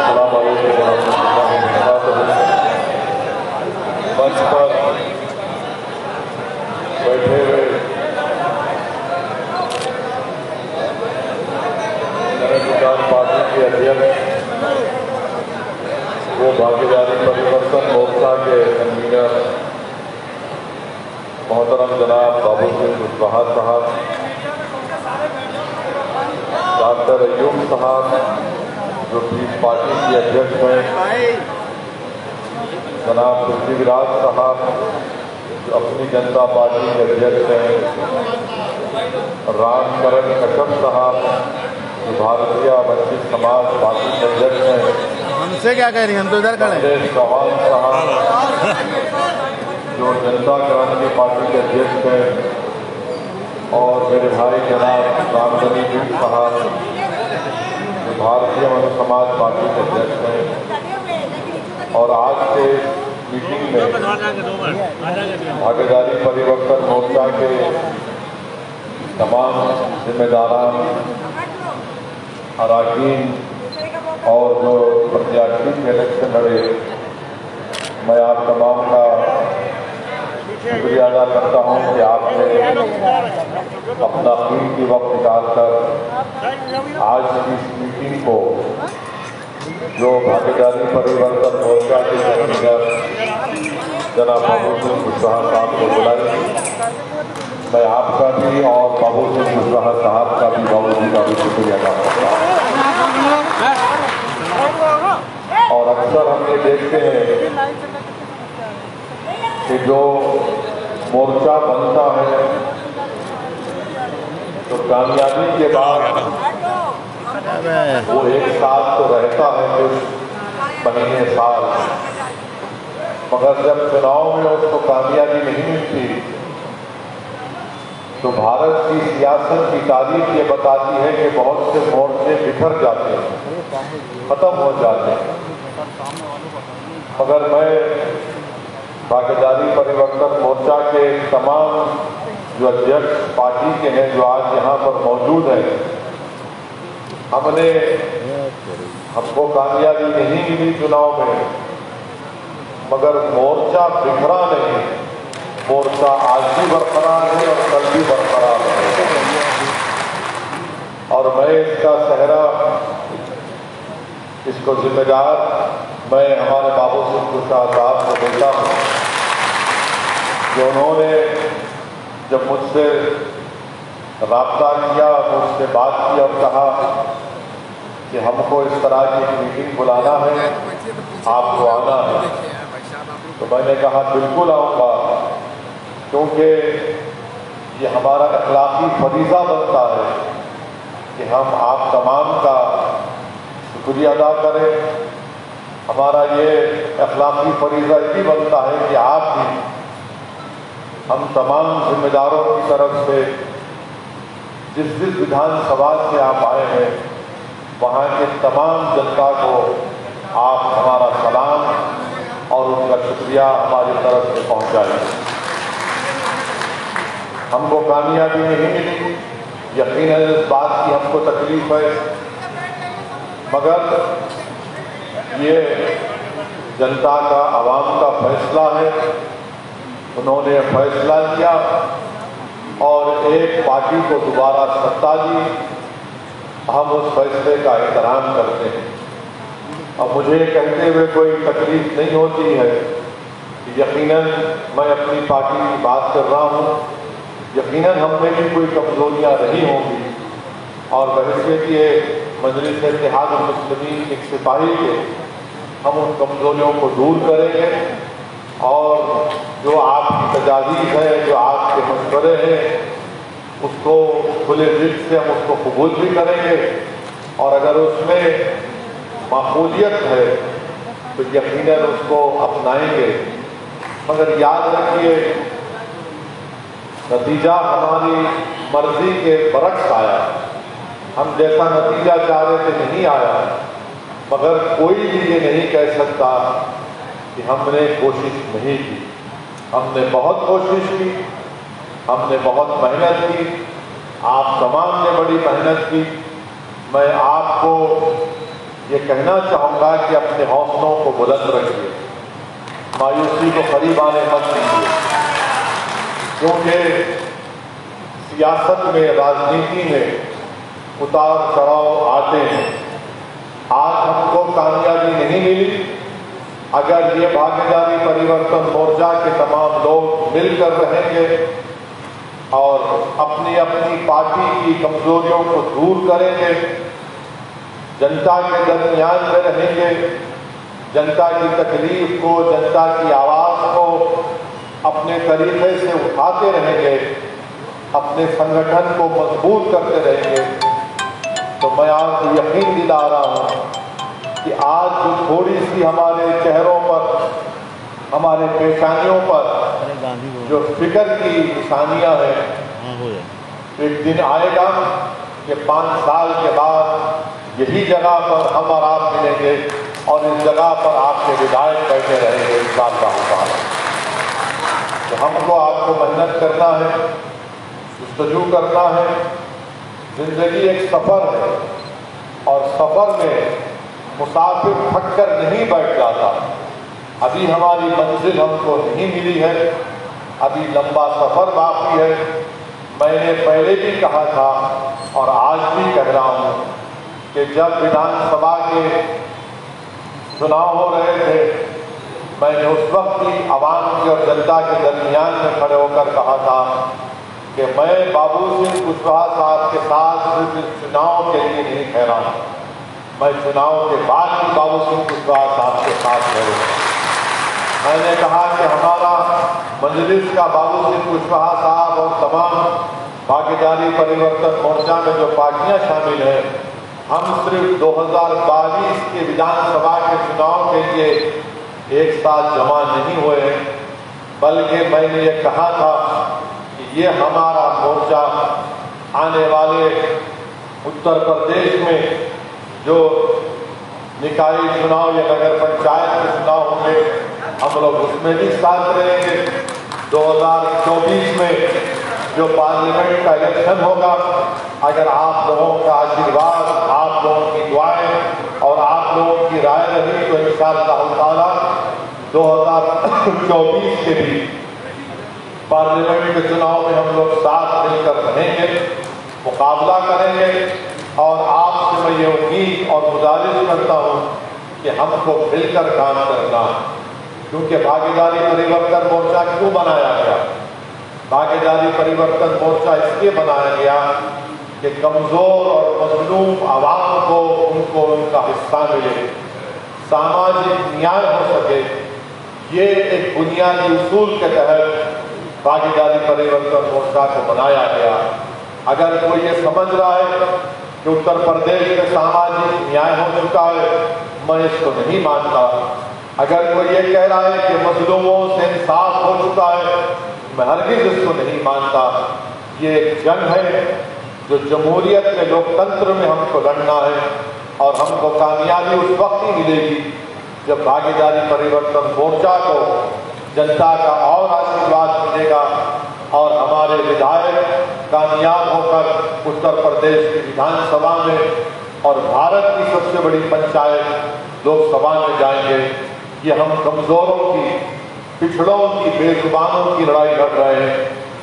अस्सलाम वालेकुम। भागीदारी परिवर्तन मोर्चा के कन्वीनर मोहतरम जनाब बाबू सिंह कुशवाहा साहब, डॉक्टर अयूब साहब जो पीस पार्टी के अध्यक्ष हैं, जनाब पृथ्वीराज साहब जो अपनी जनता पार्टी के अध्यक्ष हैं, रामकरण कश्यप साहब जो भारतीय वंचित समाज पार्टी के अध्यक्ष हैं, हमसे क्या कह रही हैं, हम तो इधर खड़े हैं। चौहान साहब जो जनता क्रांति पार्टी के अध्यक्ष हैं, और मेरे भाई जनाब रामगनी सिंह साहब जो भारतीय वंचित समाज पार्टी के अध्यक्ष हैं। और आज के मीटिंग में भागीदारी परिवर्तन मोर्चा के तमाम जिम्मेदारान, अरकान और जो प्रत्याशी के इलेक्शन लड़े, मैं आप तमाम का शुक्रिया अदा करता हूं कि आपने अपना कीमती वक्त निकालकर आज की इस मीटिंग को जो भागीदारी परिवर्तन मोर्चा के कन्वीनर जनाब बाबू सिंह कुशवाहा साहब को बुलाई। मैं आपका भी और बाबू सिंह कुशवाहा साहब का भी, बाबू जी का भी शुक्रिया अदा करता हूँ। और अक्सर हम ये देखते हैं कि जो मोर्चा बनता है तो कामयाबी के बाद वो एक साथ तो रहता है, कुछ महीने साल, मगर जब चुनाव में उसको कामयाबी नहीं मिलती तो भारत की सियासत की तारीख ये बताती है कि बहुत से मोर्चे बिखर जाते हैं, खत्म हो जाते हैं। मगर मैं भागीदारी परिवर्तन मोर्चा के तमाम जो अध्यक्ष पार्टी के हैं जो आज यहाँ पर मौजूद हैं, हमको कामयाबी नहीं मिली चुनाव में, मगर मोर्चा बिखरा नहीं, मोर्चा आज भी बरकरार है और कल भी बरकरार है। और मैं इसका सहरा, इसको जिम्मेदार मैं हमारे बाबू सिंह कुशवाहा साहब को देता हूँ, जो उन्होंने जब मुझसे राब्ता किया, मुझसे बात की और कहा कि हमको इस तरह की एक मीटिंग बुलाना है, आपको आना है, तो मैंने कहा बिल्कुल आऊँगा, क्योंकि ये हमारा अखलाकी फरीज़ा बनता है कि हम आप तमाम का शुक्रिया अदा करें। हमारा ये अखलाकी फरीज़ा भी बनता है कि आप भी हम तमाम जिम्मेदारों की तरफ से जिस विधानसभा से आप आए हैं वहाँ के तमाम जनता को आप हमारा सलाम और उनका शुक्रिया हमारी तरफ से पहुँचाएं। हमको कामयाबी नहीं मिली, यकीनन इस बात की हमको तकलीफ है, मगर ये जनता का, आवाम का फैसला है। उन्होंने फैसला लिया और एक पार्टी को दोबारा सत्ता दी, हम उस फैसले का एहतराम करते हैं। अब मुझे कहते हुए कोई तकलीफ नहीं होती है, यकीनन मैं अपनी पार्टी की बात कर रहा हूँ, यकीनन हम में भी कोई कमजोरियाँ रही होंगी और बहैसियत ये मजलिस इत्तेहाद मुस्लिमीन एक सिपाही के हम उन कमजोरियों को दूर करेंगे और जो आपकी तजावीज़ है, जो आपके मशवरे हैं, उसको खुले दिल से हम उसको कबूल भी करेंगे और अगर उसमें माकूलियत है तो यकीनन उसको अपनाएंगे। मगर याद रखिए, नतीजा हमारी मर्जी के बरक्स आया, हम जैसा नतीजा चाह रहे थे नहीं आया, मगर कोई भी ये नहीं कह सकता कि हमने कोशिश नहीं की। हमने बहुत कोशिश की, हमने बहुत मेहनत की, आप तमाम ने बड़ी मेहनत की। मैं आपको ये कहना चाहूँगा कि अपने हौसलों को बुलंद रखिए, मायूसी को करीब आने मत दीजिए, क्योंकि सियासत में, राजनीति में उतार चढ़ाव आते हैं। आज हमको कामयाबी नहीं मिली, अगर ये भागीदारी परिवर्तन मोर्चा के तमाम लोग मिलकर रहेंगे और अपनी अपनी पार्टी की कमजोरियों को दूर करेंगे, जनता के दरमियान में रहेंगे, जनता की तकलीफ को, जनता की आवाज को अपने तरीके से उठाते रहेंगे, अपने संगठन को मजबूत करते रहेंगे, तो मैं आपको यकीन दिला रहा हूं कि आज जो थोड़ी सी हमारे चेहरों पर, हमारे पेशानियों पर जो फिक्र की निशानियां हैं, एक दिन आएगा कि 5 साल के बाद यही जगह पर हम और आप मिलेंगे और इस जगह पर आपके विधायक बैठे रहेंगे इंशाअल्लाह। तो हमको आपको मेहनत करना है, जुस्तजू करना है। जिंदगी एक सफर है और सफर में मुसाफिर थक कर नहीं बैठ जाता। अभी हमारी मंजिल हमको नहीं मिली है, अभी लंबा सफर बाकी है। मैंने पहले भी कहा था और आज भी कह रहा हूं कि जब विधानसभा के चुनाव हो रहे थे, मैंने उस वक्त भी आवाम की और जनता के दरमियान में खड़े होकर कहा था कि मैं बाबू सिंह कुशवाहा साहब के साथ सिर्फ इस चुनाव के लिए नहीं ठहरा हूं, मैं चुनाव के बाद भी बाबू सिंह कुशवाहा साहब के साथ ठहरूंगा। मैंने कहा कि हमारा मजलिस का बाबू सिंह कुशवाहा साहब और तमाम भागीदारी परिवर्तन मोर्चा में जो पार्टियां शामिल हैं, हम सिर्फ 2022 के विधानसभा के चुनाव के लिए एक साथ जमा नहीं हुए हैं, बल्कि मैंने ये कहा था कि ये हमारा मोर्चा आने वाले उत्तर प्रदेश में जो निकाय चुनाव या नगर पंचायत के चुनाव होंगे, हम लोग उसमें भी साथ रहेंगे। 2024 में जो पार्लियामेंट का इलेक्शन होगा, अगर आप लोगों का आशीर्वाद, आप लोगों की दुआएं और आप लोगों की राय रही तो इंशाअल्लाह ताला 2024 के भी पार्लियामेंट के चुनाव में हम लोग साथ मिलकर रहेंगे, मुकाबला करेंगे। और आपसे मैं ये उम्मीद और गुजारिश करता हूँ कि हमको मिलकर काम करना है, क्योंकि भागीदारी परिवर्तन मोर्चा क्यों बनाया गया? भागीदारी परिवर्तन मोर्चा इसलिए बनाया गया कि कमजोर और मजलूम आवाम को उनको उनका हिस्सा मिले, सामाजिक न्याय हो सके। ये एक बुनियादी उसूल के तहत भागीदारी परिवर्तन मोर्चा को बनाया गया। अगर कोई ये समझ रहा है कि उत्तर प्रदेश में सामाजिक न्याय हो चुका है, मैं इसको नहीं मानता। अगर कोई ये कह रहा है कि मजलूमों से इंसाफ हो चुका है, मैं हरगिज़ इसको नहीं मानता। ये एक जंग है जो जमहूरियत में, लोकतंत्र में हमको लड़ना है और हमको कामयाबी उस वक्त ही मिलेगी जब भागीदारी परिवर्तन मोर्चा को जनता का और आशीर्वाद मिलेगा और हमारे विधायक कामयाब होकर उत्तर प्रदेश की विधानसभा में और भारत की सबसे बड़ी पंचायत लोकसभा में जाएंगे। ये हम कमजोरों की, पिछड़ों की, बेजुबानों की लड़ाई लड़ रहे हैं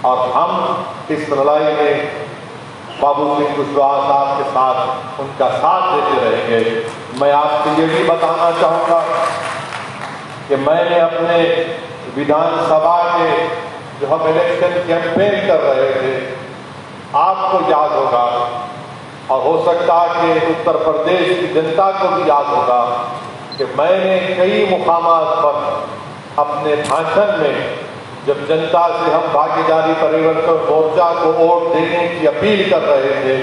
और हम इस लड़ाई में बाबू सिंह कुशवाहा साहब के साथ उनका साथ देते रहेंगे। मैं आपसे ये भी बताना चाहूँगा कि मैंने अपने विधानसभा के जो हम इलेक्शन कैंपेन कर रहे थे, आपको याद होगा और हो सकता है कि उत्तर प्रदेश की जनता को भी याद होगा कि मैंने कई मुकामात पर अपने भाषण में जब जनता से हम भागीदारी परिवर्तन मोर्चा को वोट देने की अपील कर रहे थे,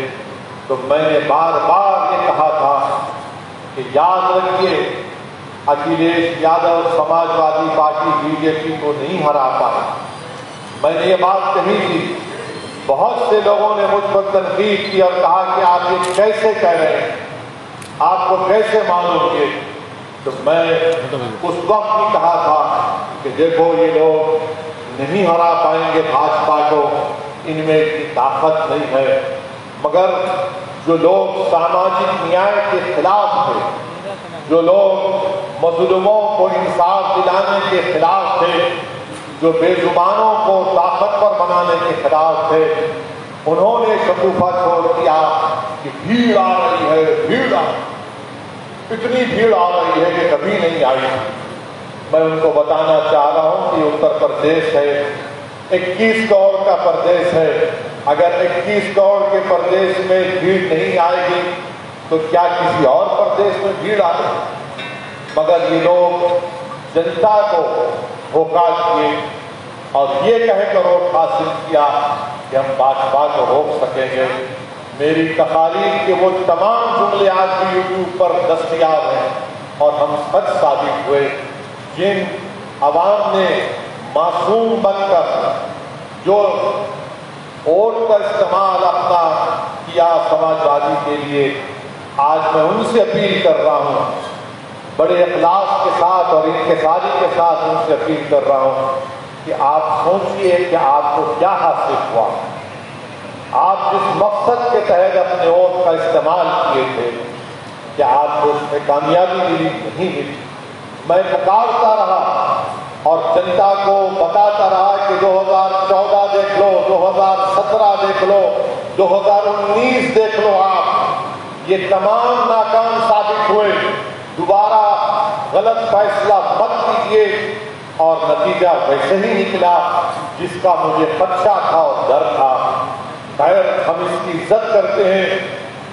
तो मैंने बार बार ये कहा था कि याद रखिए, अखिलेश यादव समाजवादी पार्टी बीजेपी को नहीं हरा पाया। मैंने ये बात कही थी। बहुत से लोगों ने मुझ पर तनकीद की और कहा कि आप ये कैसे कह रहे हैं, आपको कैसे मालूम ये? तो मैं उस वक्त भी कहा था कि देखो, ये लोग नहीं हरा पाएंगे भाजपा को, इनमें इतनी ताकत नहीं है। मगर जो लोग सामाजिक न्याय के खिलाफ थे, जो लोग मजलूमों को इंसाफ दिलाने के खिलाफ थे, जो बेजुबानों को ताकतवर बनाने के खिलाफ थे, उन्होंने शगुफा छोड़ दिया कि भीड़ आ रही है, भीड़ इतनी भीड़ आ रही है कि कभी नहीं आई। मैं उनको बताना चाह रहा हूं कि उत्तर प्रदेश है, 21 करोड़ का प्रदेश है। अगर 21 करोड़ के प्रदेश में भीड़ नहीं आएगी तो क्या किसी और प्रदेश में भीड़ आएगी? मगर ये लोग जनता को धोखा किए और ये कहकर वोट हासिल किया कि हम भाजपा को रोक सकेंगे। मेरी तकारीर के वो तमाम जुमले आज भी यूट्यूब पर दस्तयाब हैं और हम सच साबित हुए। जिन अवाम ने मासूम बनकर जो वोट का इस्तेमाल अपना किया समाजवादी के लिए, आज मैं उनसे अपील कर रहा हूं, बड़े इखलास के साथ और इंतज़ारी के साथ उनसे अपील कर रहा हूं कि आप सोचिए कि आपको क्या हासिल हुआ। आप जिस मकसद के तहत अपने वोट का इस्तेमाल किए थे, क्या आपको उसमें कामयाबी मिली? नहीं मिली। मैं पुकारता रहा और जनता को बताता रहा कि 2014 देख लो, 2017 देख लो, 2019 देख लो, आप ये तमाम नाकाम साबित हुए। दोबारा गलत फैसला मत कीजिए। और नतीजा वैसे ही निकला जिसका मुझे खदशा था और डर था। खैर, हम इसकी इज्जत करते हैं,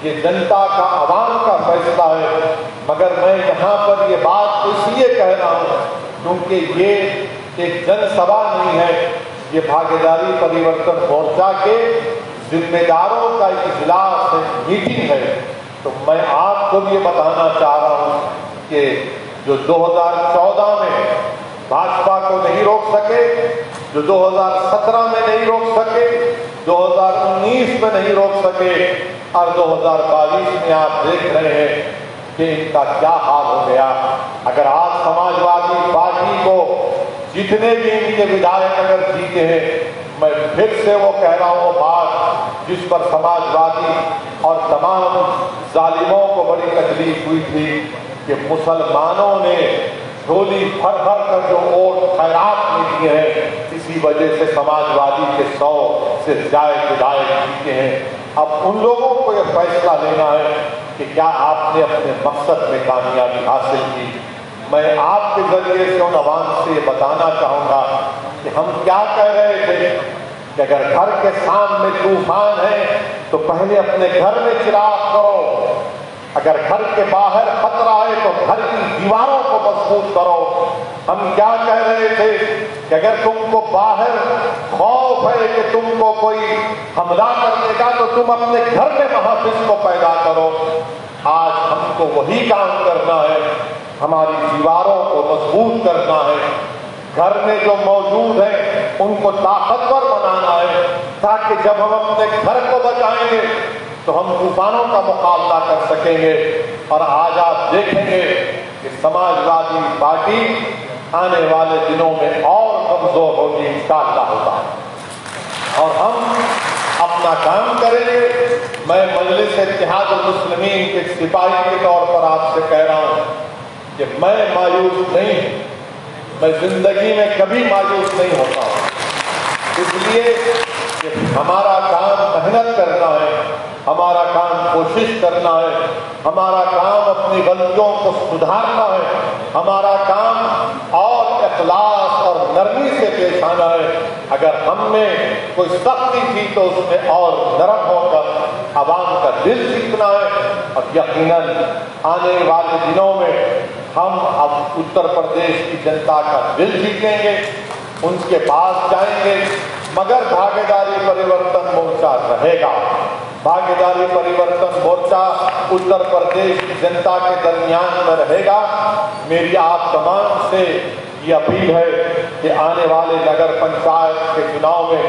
ये जनता का, आवाम का फैसला है। मगर मैं यहाँ पर ये बात इसलिए कह रहा हूँ क्योंकि ये एक जनसभा नहीं है, ये भागीदारी परिवर्तन मोर्चा के जिम्मेदारों का इजलास है, मीटिंग है। तो मैं आपको ये बताना चाह रहा हूँ कि जो 2014 में भाजपा को नहीं रोक सके, जो 2017 में नहीं रोक सके, 2019 में नहीं रोक सके और 2022 में आप देख रहे हैं कि इनका क्या हाल हो गया। अगर आज समाजवादी पार्टी को जितने भी इनके विधायक अगर जीते हैं, मैं फिर से वो कह रहा हूँ बात जिस पर समाजवादी और तमाम जालिमों को बड़ी तकलीफ हुई थी कि मुसलमानों ने झोली भर भर कर जो वोट खैरात में दिए हैं, इसी वजह से समाजवादी के 100 से ज्यादा विधायक जीते हैं। अब उन लोगों को यह फैसला लेना है कि क्या आपने अपने मकसद में कामयाबी हासिल की। मैं आपके जरिए से उन अवाम से बताना चाहूँगा कि हम क्या कह रहे थे कि अगर घर के सामने तूफान है तो पहले अपने घर में चिराग करो, अगर घर के बाहर खतरा है तो घर की दीवारों को मजबूत करो। हम क्या कह रहे थे कि अगर तुमको बाहर खौफ है कि तुमको कोई हमला कर देगा तो तुम अपने घर में महफिज को पैदा करो। आज हमको वही काम करना है, हमारी दीवारों को मजबूत करना है, घर में जो मौजूद है उनको ताकतवर बनाना है, ताकि जब हम अपने घर को बचाएंगे तो हम तूफानों का मुकाबला कर सकेंगे। और आज आप देखेंगे कि समाजवादी पार्टी आने वाले दिनों में और कमजोर होगी इंशाअल्लाह होगा और हम अपना काम करेंगे। मैं मजलिस इत्तेहादुल मुस्लिमीन के सिपाही के तौर पर आपसे कह रहा हूं कि मैं मायूस नहीं हूं, मैं जिंदगी में कभी मायूस नहीं होता हूं। इसलिए कि हमारा काम मेहनत करना है, हमारा काम कोशिश करना है, हमारा काम अपनी गलतियों को सुधारना है, हमारा काम और इखलास और नरमी से पेश आना है। अगर हम में कोई सख्ती थी तो उसमें और नरम होकर आवाम का दिल जीतना है। और यकीनन आने वाले दिनों में हम अब उत्तर प्रदेश की जनता का दिल जीतेंगे, उनके पास जाएंगे। मगर भागीदारी परिवर्तन मोर्चा रहेगा। भागीदारी परिवर्तन मोर्चा उत्तर प्रदेश की जनता के दरमियान में रहेगा। मेरी आप तमाम से ये अपील है कि आने वाले नगर पंचायत के चुनाव में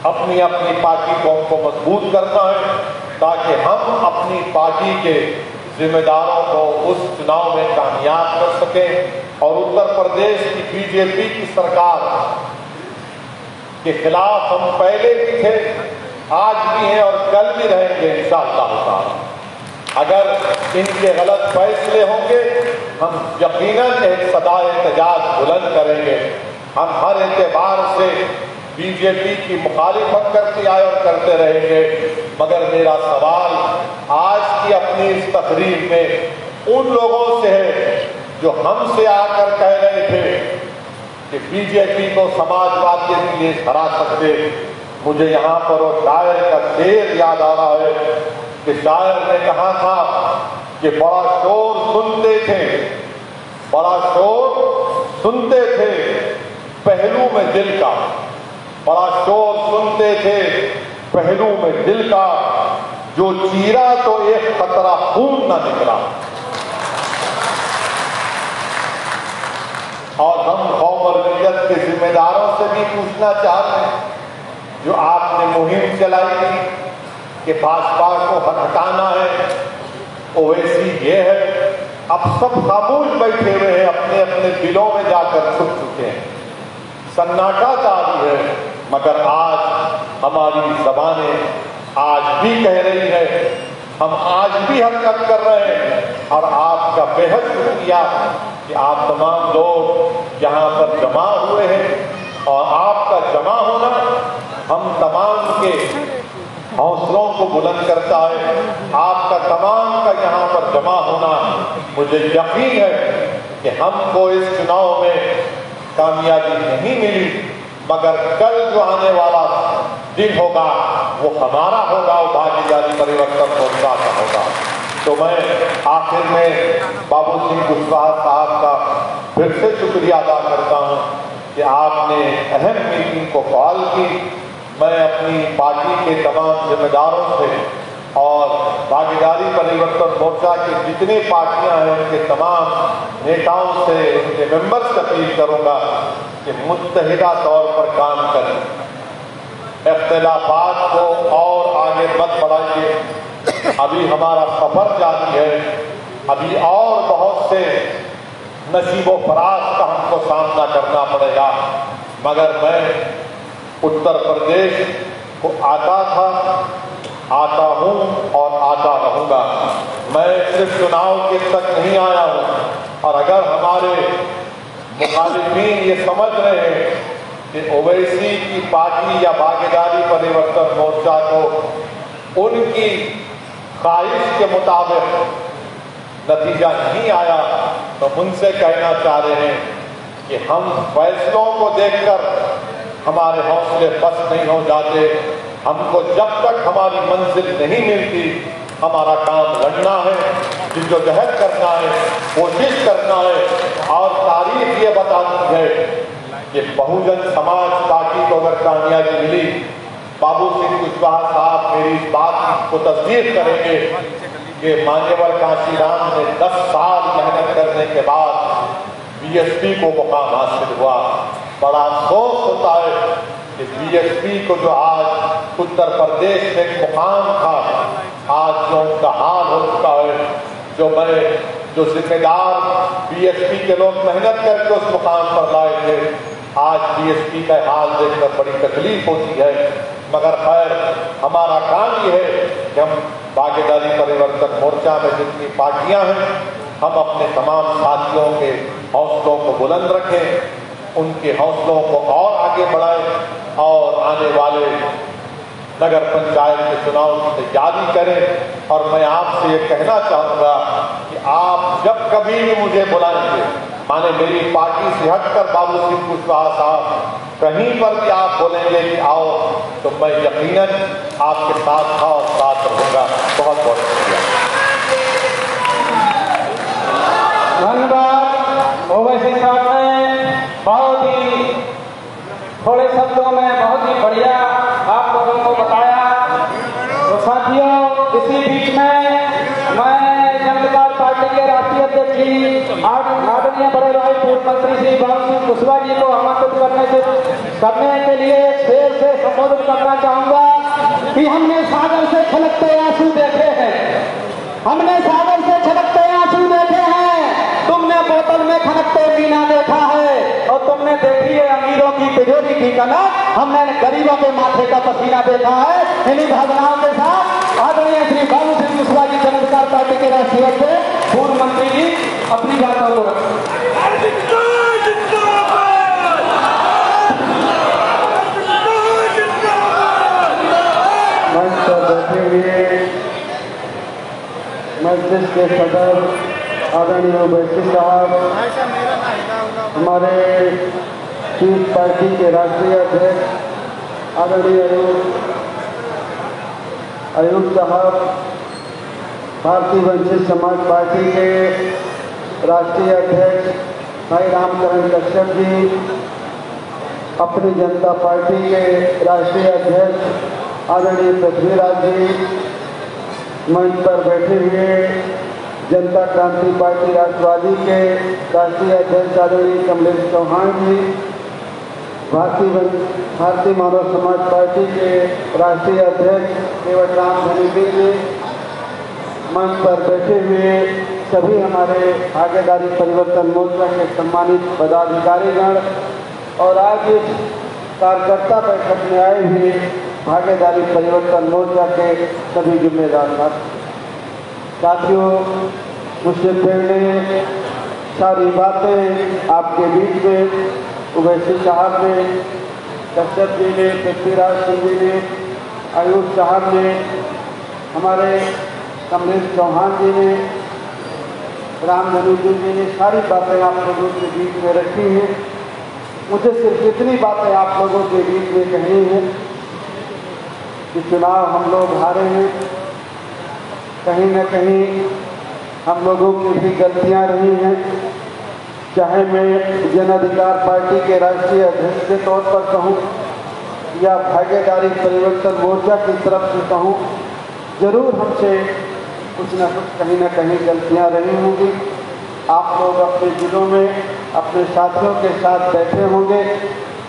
अपनी अपनी पार्टी को हमको मजबूत करना है, ताकि हम अपनी पार्टी के जिम्मेदारों को उस चुनाव में कामयाब कर सकें और उत्तर प्रदेश की बीजेपी की सरकार के खिलाफ हम पहले भी थे, आज भी हैं और कल भी रहेंगे इंशाअल्लाह। अगर इनके गलत फैसले होंगे हम यकीनन एक सदाए एहतजाज बुलंद करेंगे। हम हर एतबार से बीजेपी की मुखालिफत करते आए और करते रहेंगे। मगर मेरा सवाल आज की अपनी इस तकरीर में उन लोगों से है जो हमसे आकर कह रहे थे कि बीजेपी को समाजवादी के लिए हरा सकते, मुझे यहाँ पर वो शायर का शेर याद आ रहा है कि शायर ने कहा था कि बड़ा शोर सुनते थे, बड़ा शोर सुनते थे पहलू में दिल का, बड़ा शोर सुनते थे पहलू में दिल का, जो चीरा तो एक खतरा खून न निकला। और हम कौम और मिल्लत के जिम्मेदारों से भी पूछना चाहते हैं, जो आपने मुहिम चलाई थी कि भाजपा को हटाना है, ओवैसी ये है, अब सब खामोश बैठे हुए हैं, अपने अपने दिलों में जाकर छुप चुके हैं, सन्नाटा जारी है। मगर आज हमारी जबानें आज भी कह रही है, हम आज भी हरकत कर रहे हैं। और आपका बेहद शुक्रिया कि आप तमाम लोग यहाँ पर जमा हुए हैं, और आपका जमा होना हम तमाम के हौसलों को बुलंद करता है। आपका तमाम का यहाँ पर जमा होना, मुझे यकीन है कि हमको इस चुनाव में कामयाबी नहीं मिली, मगर कल जो आने वाला दिन होगा वो हमारा होगा, वो भागीदारी परिवर्तन मोर्चा का होगा। तो मैं आखिर में बाबू सिंह कुशवाहा साहब का फिर से शुक्रिया अदा करता हूँ कि आपने अहम मीटिंग को कॉल की। मैं अपनी पार्टी के तमाम जिम्मेदारों से और भागीदारी परिवर्तन मोर्चा की जितने पार्टियां हैं उनके तमाम नेताओं से, उनके मेंबर्स से अपील करूंगा कि मुत्तहिदा तौर पर काम करें, इख्तिलाफात को और आगे मत बढ़ाइए। अभी हमारा सफर जारी है, अभी और बहुत से नसीबो फराज का हमको सामना करना पड़ेगा, मगर मैं उत्तर प्रदेश को आता था, आता हूं और आता रहूंगा। मैं सिर्फ चुनाव के तक नहीं आया हूं। और अगर हमारे मुखालिफिन ये समझ रहे हैं कि ओवैसी की पार्टी या भागीदारी परिवर्तन मोर्चा को उनकी ख्वाहिश के मुताबिक नतीजा नहीं आया, तो उनसे कहना चाह रहे हैं कि हम फैसलों को देखकर हमारे हौसले बस नहीं हो जाते। हमको जब तक हमारी मंजिल नहीं मिलती, हमारा काम लड़ना है, जिद्दोजहद करना है, कोशिश करना है। और तारीख ये बताती है कि बहुजन समाज पार्टी को अगर कामयाबी मिली, बाबू सिंह कुशवाहा साहब मेरी इस बात को तस्दीक करेंगे कि मान्यवर कांशीराम ने 10 साल मेहनत करने के बाद बीएसपी को मुकाम हासिल हुआ। बड़ा अफसोस होता है कि बीएसपी को जो आज उत्तर प्रदेश में मुकाम था, आज जो उनका हाल हो चुका है, जो जिम्मेदार बीएसपी के लोग मेहनत करके उस मुकाम पर लाए थे, आज बीएसपी का हाल देखकर बड़ी तकलीफ होती है। मगर खैर, हमारा काम ये है कि हम भागीदारी परिवर्तन मोर्चा में जितनी पार्टियां हैं, हम अपने तमाम साथियों के हौसलों को बुलंद रखें, उनके हौसलों को और आगे बढ़ाएं और आने वाले नगर पंचायत के चुनाव की तैयारी करें। और मैं आपसे ये कहना चाहूँगा कि आप जब कभी भी मुझे बुलाएंगे, माने मेरी पार्टी से हटकर बाबू सिंह कुशवाहा साहब कहीं पर भी आप बोलेंगे कि आओ, तो मैं यकीनन आपके साथ था और साथ रहूँगा। बहुत बहुत शुक्रिया। धन्यवाद। ओवैसी साहब ने बहुत ही थोड़े शब्दों में बहुत ही बढ़िया आप लोगों को बताया। तो साथियों, इसी बीच में मैं जनता पार्टी के राष्ट्रीय अध्यक्ष श्री आदरणीय बड़े भाई पूर्व मंत्री श्री बाबू सिंह कुशवाहा जी को आमंत्रित करने के लिए शेर से संबोधित करना चाहूंगा कि हमने सागर से छलकते आंसू देखे हैं, हमने सागर से छलकते आंसू देखे हैं। तुमने बोतल में खनकते पीना देखा है, और तुमने देखी है अमीरों की तिजोरी की कनक, हमने गरीबों के माथे का पसीना देखा है। इन्हीं भावनाओं के साथ आदरणीय श्री बाबू सिंह कुशवाहा जी जनता पार्टी के राष्ट्रीय अध्यक्ष पूर्व मंत्री जी अपनी बातों को रखें। मंच पर बैठे हुए मस्जिद के सदर आदरणीय ओवैसी साहब, हमारे पीस पार्टी के राष्ट्रीय अध्यक्ष आदरणीय अयूब साहब, भारतीय वंचित समाज पार्टी के राष्ट्रीय अध्यक्ष भाई रामकरण कश्यप जी, अपनी जनता पार्टी के राष्ट्रीय अध्यक्ष आदरणीय पृथ्वीराज जी, मंच पर बैठे हुए जनता क्रांति पार्टी राष्ट्रवादी के राष्ट्रीय अध्यक्ष आदरणीय कमलेश चौहान जी, भारतीय मानव समाज पार्टी के राष्ट्रीय अध्यक्ष केवटराम धनीवी जी, मंच पर बैठे हुए सभी हमारे भागीदारी परिवर्तन मोर्चा के सम्मानित पदाधिकारीगण और आज इस कार्यकर्ता बैठक में आए हुए भागीदारी परिवर्तन मोर्चा के सभी जिम्मेदार साथियों, मुझसे पहले सारी बातें आपके बीच में ओवैसी साहब ने, कश्यप जी ने, पृथ्वीराज सिंह जी ने, अयूब साहब ने, हमारे कमलेश चौहान जी ने, रामधनु जी ने सारी बातें आप लोगों के बीच में रखी हैं। मुझे सिर्फ इतनी बातें आप लोगों के बीच में कहनी है कि चुनाव हम लोग हारे हैं, कहीं न कहीं हम लोगों की भी गलतियां रही हैं। चाहे मैं जन अधिकार पार्टी के राष्ट्रीय अध्यक्ष के तौर पर कहूँ या भागीदारी परिवर्तन मोर्चा की तरफ से कहूँ, जरूर हमसे कुछ न कुछ कहीं न कहीं गलतियां रही होंगी। आप लोग अपने जिलों में अपने साथियों के साथ बैठे होंगे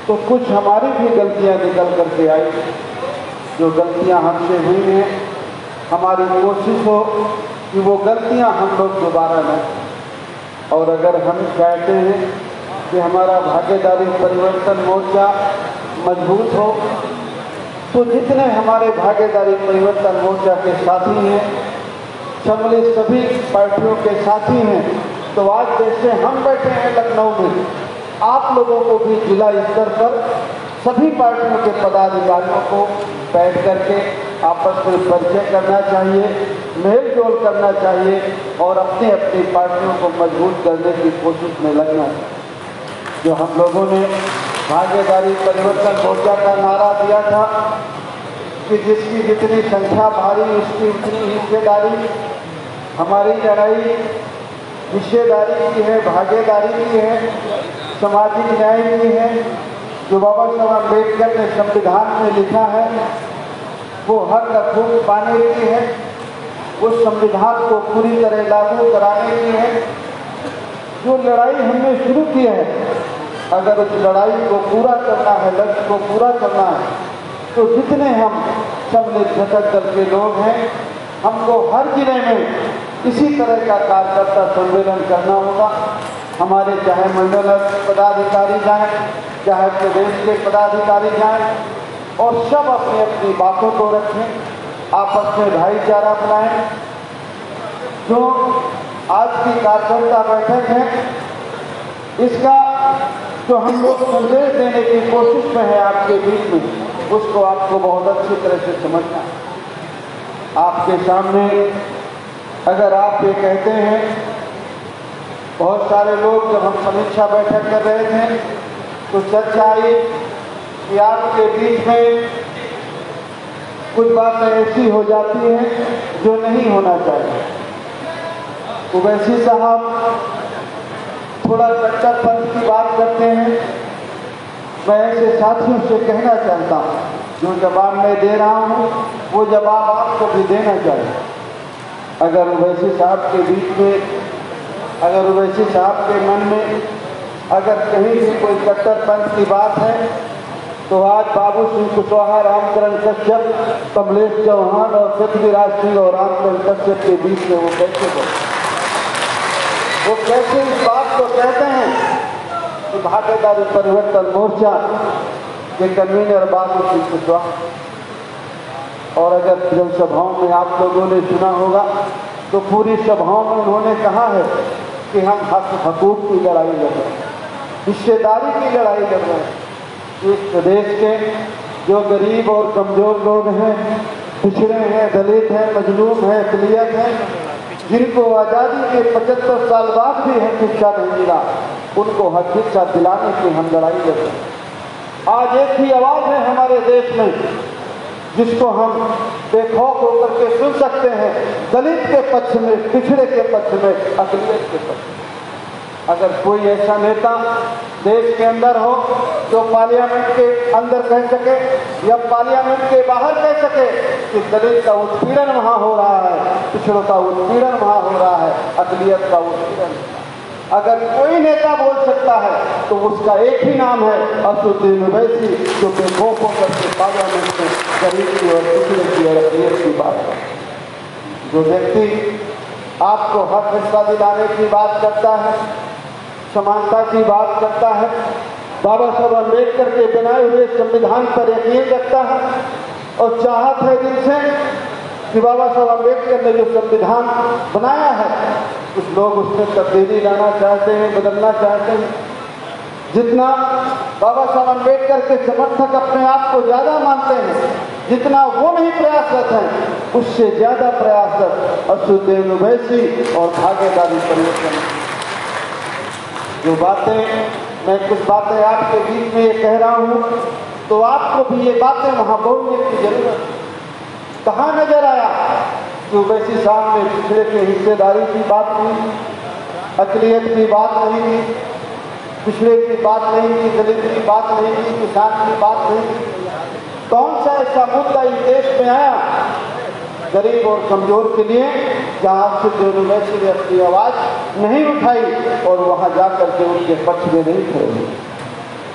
तो कुछ हमारी भी गलतियां निकल करके आई। जो गलतियां हमसे हुई हैं, हमारी कोशिश हो कि वो गलतियां हम लोग दोबारा न, और अगर हम चाहते हैं कि हमारा भागीदारी परिवर्तन मोर्चा मजबूत हो तो जितने हमारे भागीदारी परिवर्तन मोर्चा के साथी हैं, सम्मिलित सभी पार्टियों के साथी हैं, तो आज जैसे हम बैठे हैं लखनऊ में, आप लोगों को भी जिला स्तर पर सभी पार्टियों के पदाधिकारियों को बैठ करके आपस में परिचय करना चाहिए, मेल जोल करना चाहिए और अपनी अपनी पार्टियों को मजबूत करने की कोशिश में लगना चाहिए। जो हम लोगों ने भागीदारी परिवर्तन मोर्चा का नारा दिया था कि जिसकी जितनी संख्या भारी उसकी उतनी हिस्सेदारी, हमारी लड़ाई हिस्सेदारी की है, भागीदारी की है, सामाजिक न्याय की है। जो बाबा साहब अम्बेडकर ने संविधान में लिखा है वो हर हकूक पाने की है, उस संविधान को पूरी तरह लागू कराने की है। जो लड़ाई हमने शुरू की है, अगर उस लड़ाई को पूरा करना है, लक्ष्य को पूरा करना है, तो जितने हम सम्मिलित घटक दल के लोग हैं, हमको हर जिले में इसी तरह का कार्यकर्ता सम्मेलन करना होगा। हमारे चाहे मंडल पदाधिकारी जाएं, चाहे प्रदेश के पदाधिकारी जाएं, और सब अपनी अपनी बातों को रखें, आपस में भाईचारा बनाएं। जो आज की कार्यकर्ता बैठक है, इसका जो हम लोग संदेश देने की कोशिश में है आपके बीच में, उसको आपको बहुत अच्छी तरह से समझना है। आपके सामने अगर आप ये कहते हैं, बहुत सारे लोग जब हम समीक्षा बैठक कर रहे थे तो चर्चा आई कि आपके बीच में कुछ बातें ऐसी हो जाती हैं जो नहीं होना चाहिए। ओवैसी साहब थोड़ा कट्टरपंथ की बात करते हैं। मैं ऐसे साथियों से कहना चाहता हूँ, जो जवाब मैं दे रहा हूँ वो जवाब आपको भी देना चाहिए। अगर ओवैसी साहब के बीच में, अगर ओवैसी साहब के मन में अगर कहीं भी कोई कट्टरपंथ की बात है तो आज बाबू सिंह कुशवाहा, रामकरण कश्यप, कमलेश चौहान और पृथ्वीराज सिंह और रामकरण कश्यप के बीच में वो कैसे इस बात को कहते हैं कि भागीदारी परिवर्तन मोर्चा के कन्वीनर बाबू सिंह कुशवाहा। और अगर जनसभाओं में आप लोगों ने सुना होगा तो पूरी सभाओं में उन्होंने कहा है कि हम हकूक की लड़ाई लड़ रहे हैं, हिस्सेदारी की लड़ाई लड़ रहे हैं। इस प्रदेश के जो गरीब और कमजोर लोग हैं, पिछड़े हैं, दलित हैं, मजलूम हैं, अक़लियत हैं, जिनको आज़ादी के 75 साल बाद भी हक शिक्षा नहीं मिला, उनको हक शिक्षा दिलाने की हम लड़ाई लड़ रहे हैं। आज एक ही आवाज़ है हमारे देश में जिसको हम बेखौफ होकर के सुन सकते हैं, दलित के पक्ष में, पिछड़े के पक्ष में, अक़लियत के पक्ष में। अगर कोई ऐसा नेता देश के अंदर हो जो पार्लियामेंट के अंदर कह सके या पार्लियामेंट के बाहर कह सके कि दलित का उत्पीड़न वहाँ हो रहा है, पिछड़ों का उत्पीड़न वहाँ हो रहा है, अक़लियत का उत्पीड़न, अगर कोई नेता बोल सकता है तो उसका एक ही नाम है असदुद्दीन ओवैसी, जो बेखौफ होकर के पार्लियामेंट में गरीब की और पिछड़े की और अक़लियत की बात है। जो व्यक्ति आपको हक हिस्सा दिलाने की बात करता है, समानता की बात करता है, बाबा साहब अम्बेडकर के बनाए हुए संविधान पर यकीन रखता है और चाहत है दिल से कि बाबा साहब अम्बेडकर ने जो संविधान बनाया है कुछ लोग उसमें तब्दीली लाना चाहते हैं, बदलना चाहते हैं। जितना बाबा साहब अम्बेडकर के समर्थक अपने आप को ज्यादा मानते हैं, जितना वो नहीं प्रयासरत हैं, उससे ज्यादा प्रयासरत असदुद्दीन ओवैसी और भागीदारी परिवर्तन। जो बातें मैं कुछ बातें आपके बीच में ये कह रहा हूँ तो आपको भी ये बातें वहाँ बोलने की जरूरत है। कहाँ नजर आया कि ओवैसी साहब ने पिछड़े के हिस्सेदारी की बात नहीं, अक़लियत की बात नहीं की, पिछड़े की बात नहीं की, दलित की बात नहीं की, किसान की बात नहीं की। कौन सा ऐसा मुद्दा इस देश में आया गरीब और कमजोर के लिए जहाँ असदुद्दीन ओवैसी ने अपनी आवाज़ नहीं उठाई और वहाँ जाकर के उनके पक्ष में नहीं खड़े हुए।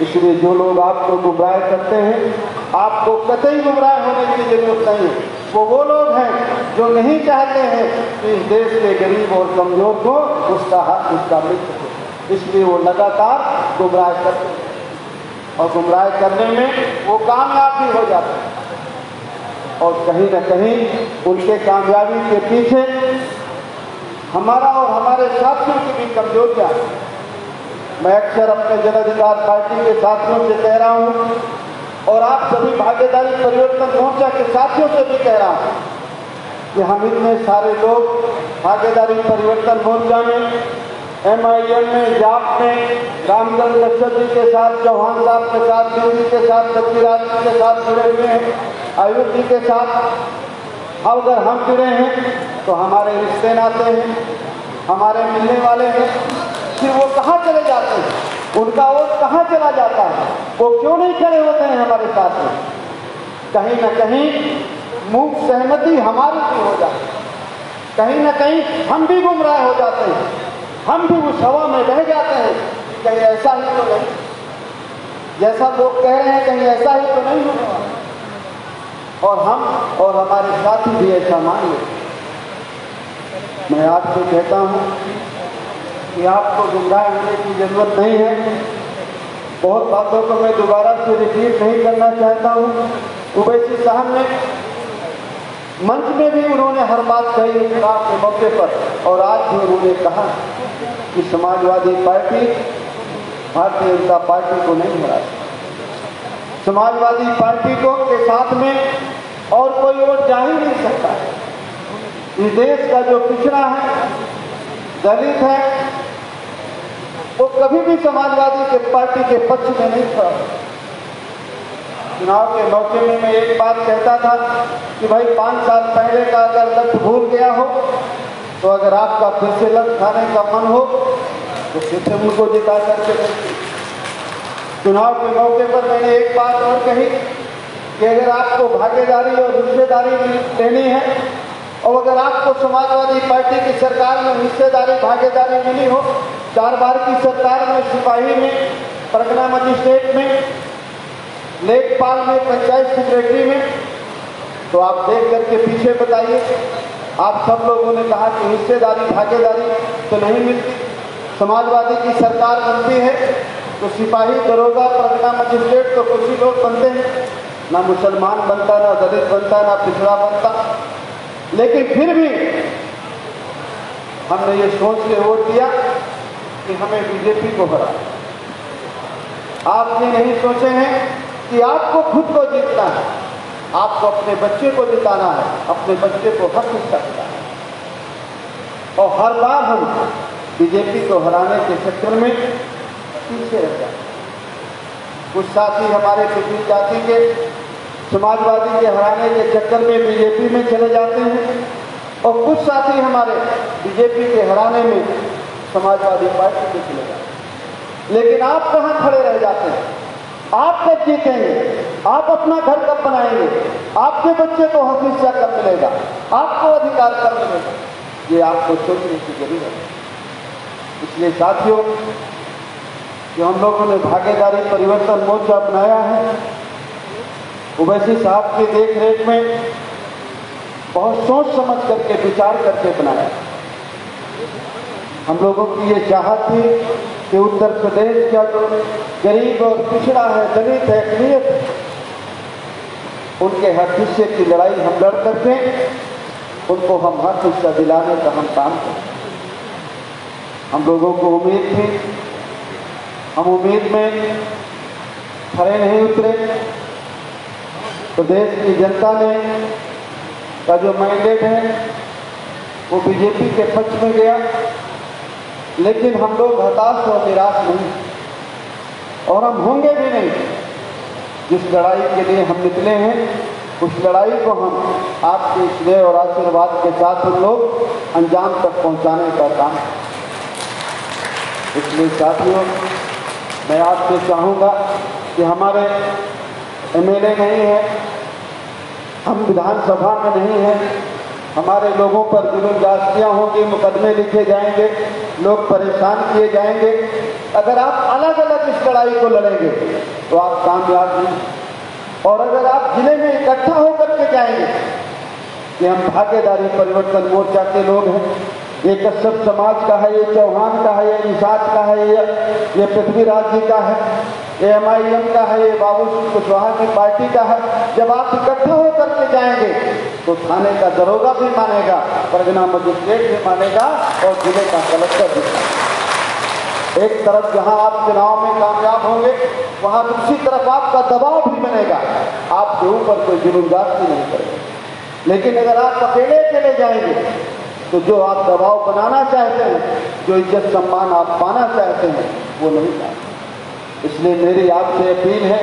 इसलिए जो लोग आपको गुमराह करते हैं, आपको कतई गुमराह होने की जरूरत नहीं है। वो लोग हैं जो नहीं चाहते हैं कि इस देश के गरीब और कमजोर को उसका हक, उसका मिल सके। इसलिए वो लगातार गुमराह करते हैं और गुमराह करने में वो कामयाब भी हो जाते हैं। और कहीं न कहीं उनके कामयाबी के पीछे हमारा और हमारे साथियों की भी कमजोरियां हैं। मैं अक्सर अपने जन अधिकार पार्टी के साथियों से कह रहा हूं और आप सभी भागीदारी परिवर्तन मोर्चा के साथियों से भी कह रहा हूं कि हम इतने सारे लोग भागीदारी परिवर्तन मोर्चा में, MIM में, जाप में, रामचंद्र लक्ष्मण जी के साथ, चौहान साहब के साथ, देव जी के साथ, पृथ्वीराज जी के साथ जुड़े हुए हैं, आयुष जी के साथ। अब अगर हम जुड़े हैं तो हमारे रिश्ते नाते हैं, हमारे मिलने वाले हैं, फिर वो कहाँ चले जाते हैं, उनका वोट कहाँ चला जाता है, वो क्यों नहीं खड़े होते हैं हमारे साथ में। कहीं न कहीं मूक सहमति हमारी भी हो जाती है, कहीं न कहीं हम भी गुमराह हो जाते हैं, हम भी उस हवा में बह जाते हैं कि कहीं ऐसा ही तो नहीं, जैसा लोग कह रहे हैं कहीं ऐसा ही तो नहीं होने वाला, और हम और हमारे साथी भी ऐसा मान लेते। मैं आपसे कहता हूँ कि आपको गुमराह होने की जरूरत नहीं है। बहुत बातों को मैं दोबारा से रिपीट नहीं करना चाहता हूँ। ओवैसी साहब ने मंच में भी उन्होंने हर बात कही चुनाव के मौके पर, और आज भी उन्होंने कहा कि समाजवादी पार्टी भारतीय जनता पार्टी को नहीं हरा सकती। समाजवादी पार्टी को के साथ में और कोई वोट जा ही नहीं सकता है। इस देश का जो पिछड़ा है, दलित है, वो कभी भी समाजवादी के पार्टी के पक्ष में नहीं खड़ा। चुनाव के मौके में मैं एक बात कहता था कि भाई 5 साल पहले का अगर लक्ष्य भूल गया हो तो अगर आपका फिर से लक्ष्य खाने का मन हो तो फिर से उनको जिता करके। चुनाव के मौके पर मैंने एक बात और कही कि अगर आपको भागीदारी और हिस्सेदारी लेनी है और अगर आपको समाजवादी पार्टी की सरकार में हिस्सेदारी भागीदारी मिली हो, 4 बार की सरकार में, सिपाही में, परगना मजिस्ट्रेट में, लेखपाल में, पंचायत सेक्रेटरी में, तो आप देख करके पीछे बताइए। आप सब लोगों ने कहा कि हिस्सेदारी भागीदारी तो नहीं मिलती। समाजवादी की सरकार बनती है तो सिपाही, दरोगा, परगना मजिस्ट्रेट तो कुछ ही लोग बनते हैं, ना मुसलमान बनता, ना दलित बनता, ना पिछड़ा बनता। लेकिन फिर भी हमने ये सोच के वोट दिया कि हमें बीजेपी को हरा। आप ये नहीं सोचे हैं कि आपको खुद को जीतना है, आपको अपने बच्चे को जिताना है, अपने बच्चे को हक हिस्सा देना है। और हर बार हम बीजेपी को हराने के चक्कर में पीछे रह जाते हैं। कुछ साथी हमारे पिछड़ी जाति के समाजवादी के हराने के चक्कर में बीजेपी में चले जाते हैं और कुछ साथी हमारे बीजेपी के हराने में समाजवादी पार्टी में चले जाते हैं। लेकिन आप कहाँ खड़े रह जाते हैं? आप कब जीतेंगे? आप अपना घर कब बनाएंगे? आपके बच्चे को हक हिस्सा कब मिलेगा? आपको अधिकार कब मिलेगा? ये आपको सोचने की जरूरत है। इसलिए साथियों, जो हम लोगों ने भागीदारी परिवर्तन मोर्चा अपनाया है, ओवैसी साहब की देखरेख में बहुत सोच समझ करके विचार करके बनाया। हम लोगों की ये चाहत थी कि उत्तर प्रदेश का जो गरीब और पिछड़ा है, दलित है, अकलियत है, उनके हक हिस्से की लड़ाई हम लड़ करके उनको हम हक हिस्सा दिलाने का हम काम करें। हम लोगों को उम्मीद थी, हम उम्मीद में खरे नहीं उतरे। प्रदेश की जनता ने का जो मैंडेट है वो बीजेपी के पक्ष में गया, लेकिन हम लोग हताश और निराश नहीं, और हम होंगे भी नहीं। जिस लड़ाई के लिए हम निकले हैं, उस लड़ाई को हम आपके स्नेह और आशीर्वाद के साथ हम लोग अंजाम तक पहुंचाने का काम। इसलिए साथियों, मैं आपसे चाहूँगा कि हमारे एमएलए नहीं है, हम विधानसभा में नहीं हैं, हमारे लोगों पर जुल्म जास्तियाँ होंगी, मुकदमे लिखे जाएंगे, लोग परेशान किए जाएंगे। अगर आप अलग अलग इस लड़ाई को लड़ेंगे तो आप कामयाब नहीं। और अगर आप जिले में इकट्ठा होकर के जाएंगे कि हम भागीदारी परिवर्तन मोर्चा के लोग हैं, ये कश्यप समाज का है, ये चौहान का है, ये निषाद का है, ये पृथ्वीराज जी का है, ये MIM का है, ये बाबू सिंह कुशवाहा की पार्टी का है। जब आप इकट्ठा होकर के जाएंगे तो थाने का दरोगा भी मानेगा, परगना मजिस्ट्रेट भी मानेगा और जिले का कलेक्टर भी मानेगा। एक तरफ जहां आप चुनाव में कामयाब होंगे, वहां दूसरी तरफ आपका दबाव भी बनेगा, आपके ऊपर कोई जुल्मजाती नहीं करेगा। लेकिन अगर आप अकेले अकेले जाएंगे तो जो आप दबाव बनाना चाहते हैं, जो इज्जत सम्मान आप पाना चाहते हैं, वो नहीं पाएंगे। इसलिए मेरी आपसे अपील है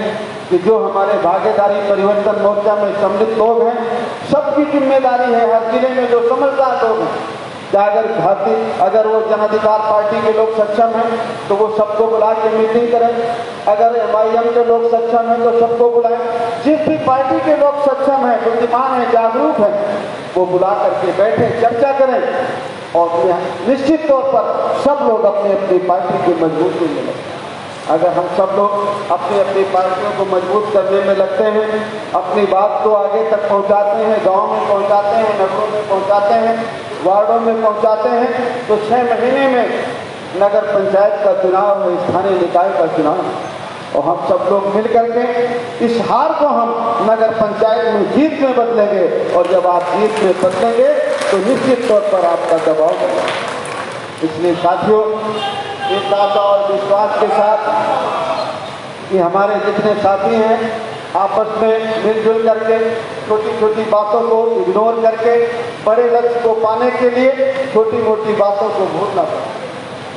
कि जो हमारे भागीदारी परिवर्तन मोर्चा में सम्मिलित लोग हैं, सबकी जिम्मेदारी है, हर जिले में जो समझदार लोग हैं, अगर वो जन अधिकार पार्टी के लोग सक्षम हैं तो वो सबको बुला के मीटिंग करें, अगर MIM के लोग सक्षम हैं तो सबको बुलाएं। जिस भी पार्टी के लोग सक्षम हैं, बुद्धिमान हैं, जागरूक हैं, वो बुला करके बैठे चर्चा करें और निश्चित तौर पर सब लोग अपनी अपनी पार्टी की मजबूती में लगते हैं। अगर हम सब लोग अपनी अपनी पार्टियों को मजबूत करने में लगते हैं, अपनी बात को आगे तक पहुंचाते हैं, गांव में पहुंचाते हैं, नगरों में पहुंचाते हैं, वार्डों में पहुंचाते हैं, तो 6 महीने में नगर पंचायत का चुनाव है, स्थानीय निकाय का चुनाव, और हम सब लोग मिल करके इस हार को हम नगर पंचायत में जीत में बदलेंगे। और जब आप जीत में बदलेंगे तो निश्चित तौर पर आपका दबाव बढ़ेगा। इसलिए साथियों, इस आशा और विश्वास के साथ कि हमारे जितने साथी हैं आपस में मिलजुल करके छोटी छोटी बातों को इग्नोर करके बड़े लक्ष्य को पाने के लिए छोटी मोटी बातों को भूलना पड़ता है।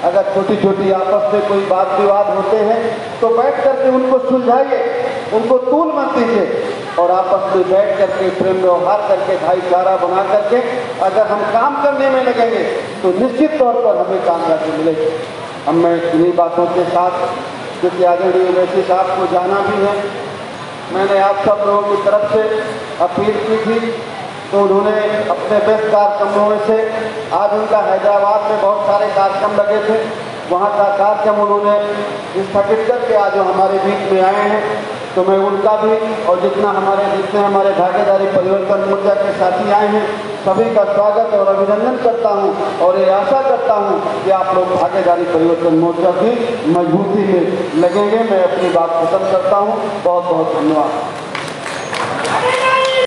अगर छोटी छोटी आपस में कोई बात विवाद होते हैं तो बैठ करके उनको सुलझाइए, उनको तूल मत दीजिए, और आपस में बैठ करके प्रेम व्यवहार करके भाईचारा बना करके अगर हम काम करने में लगेंगे तो निश्चित तौर पर हमें कामयाबी मिलेगी। अब मैं इन्हीं बातों के साथ, क्योंकि आदरणीय ओवैसी साहब को जाना भी है, मैंने आप सब लोगों की तरफ से अपील की थी तो उन्होंने अपने व्यस्त कार्यक्रमों में से आज उनका हैदराबाद में बहुत सारे कार्यक्रम लगे थे, वहाँ का कार्यक्रम उन्होंने स्थगित करके आज हमारे बीच में आए हैं। तो मैं उनका भी और जितने हमारे भागीदारी परिवर्तन मोर्चा के साथी आए हैं सभी का स्वागत और अभिनंदन करता हूं, और ये आशा करता हूं कि आप लोग भागीदारी परिवर्तन मोर्चा की मजबूती में लगेंगे। मैं अपनी बात खत्म करता हूं। बहुत बहुत धन्यवाद।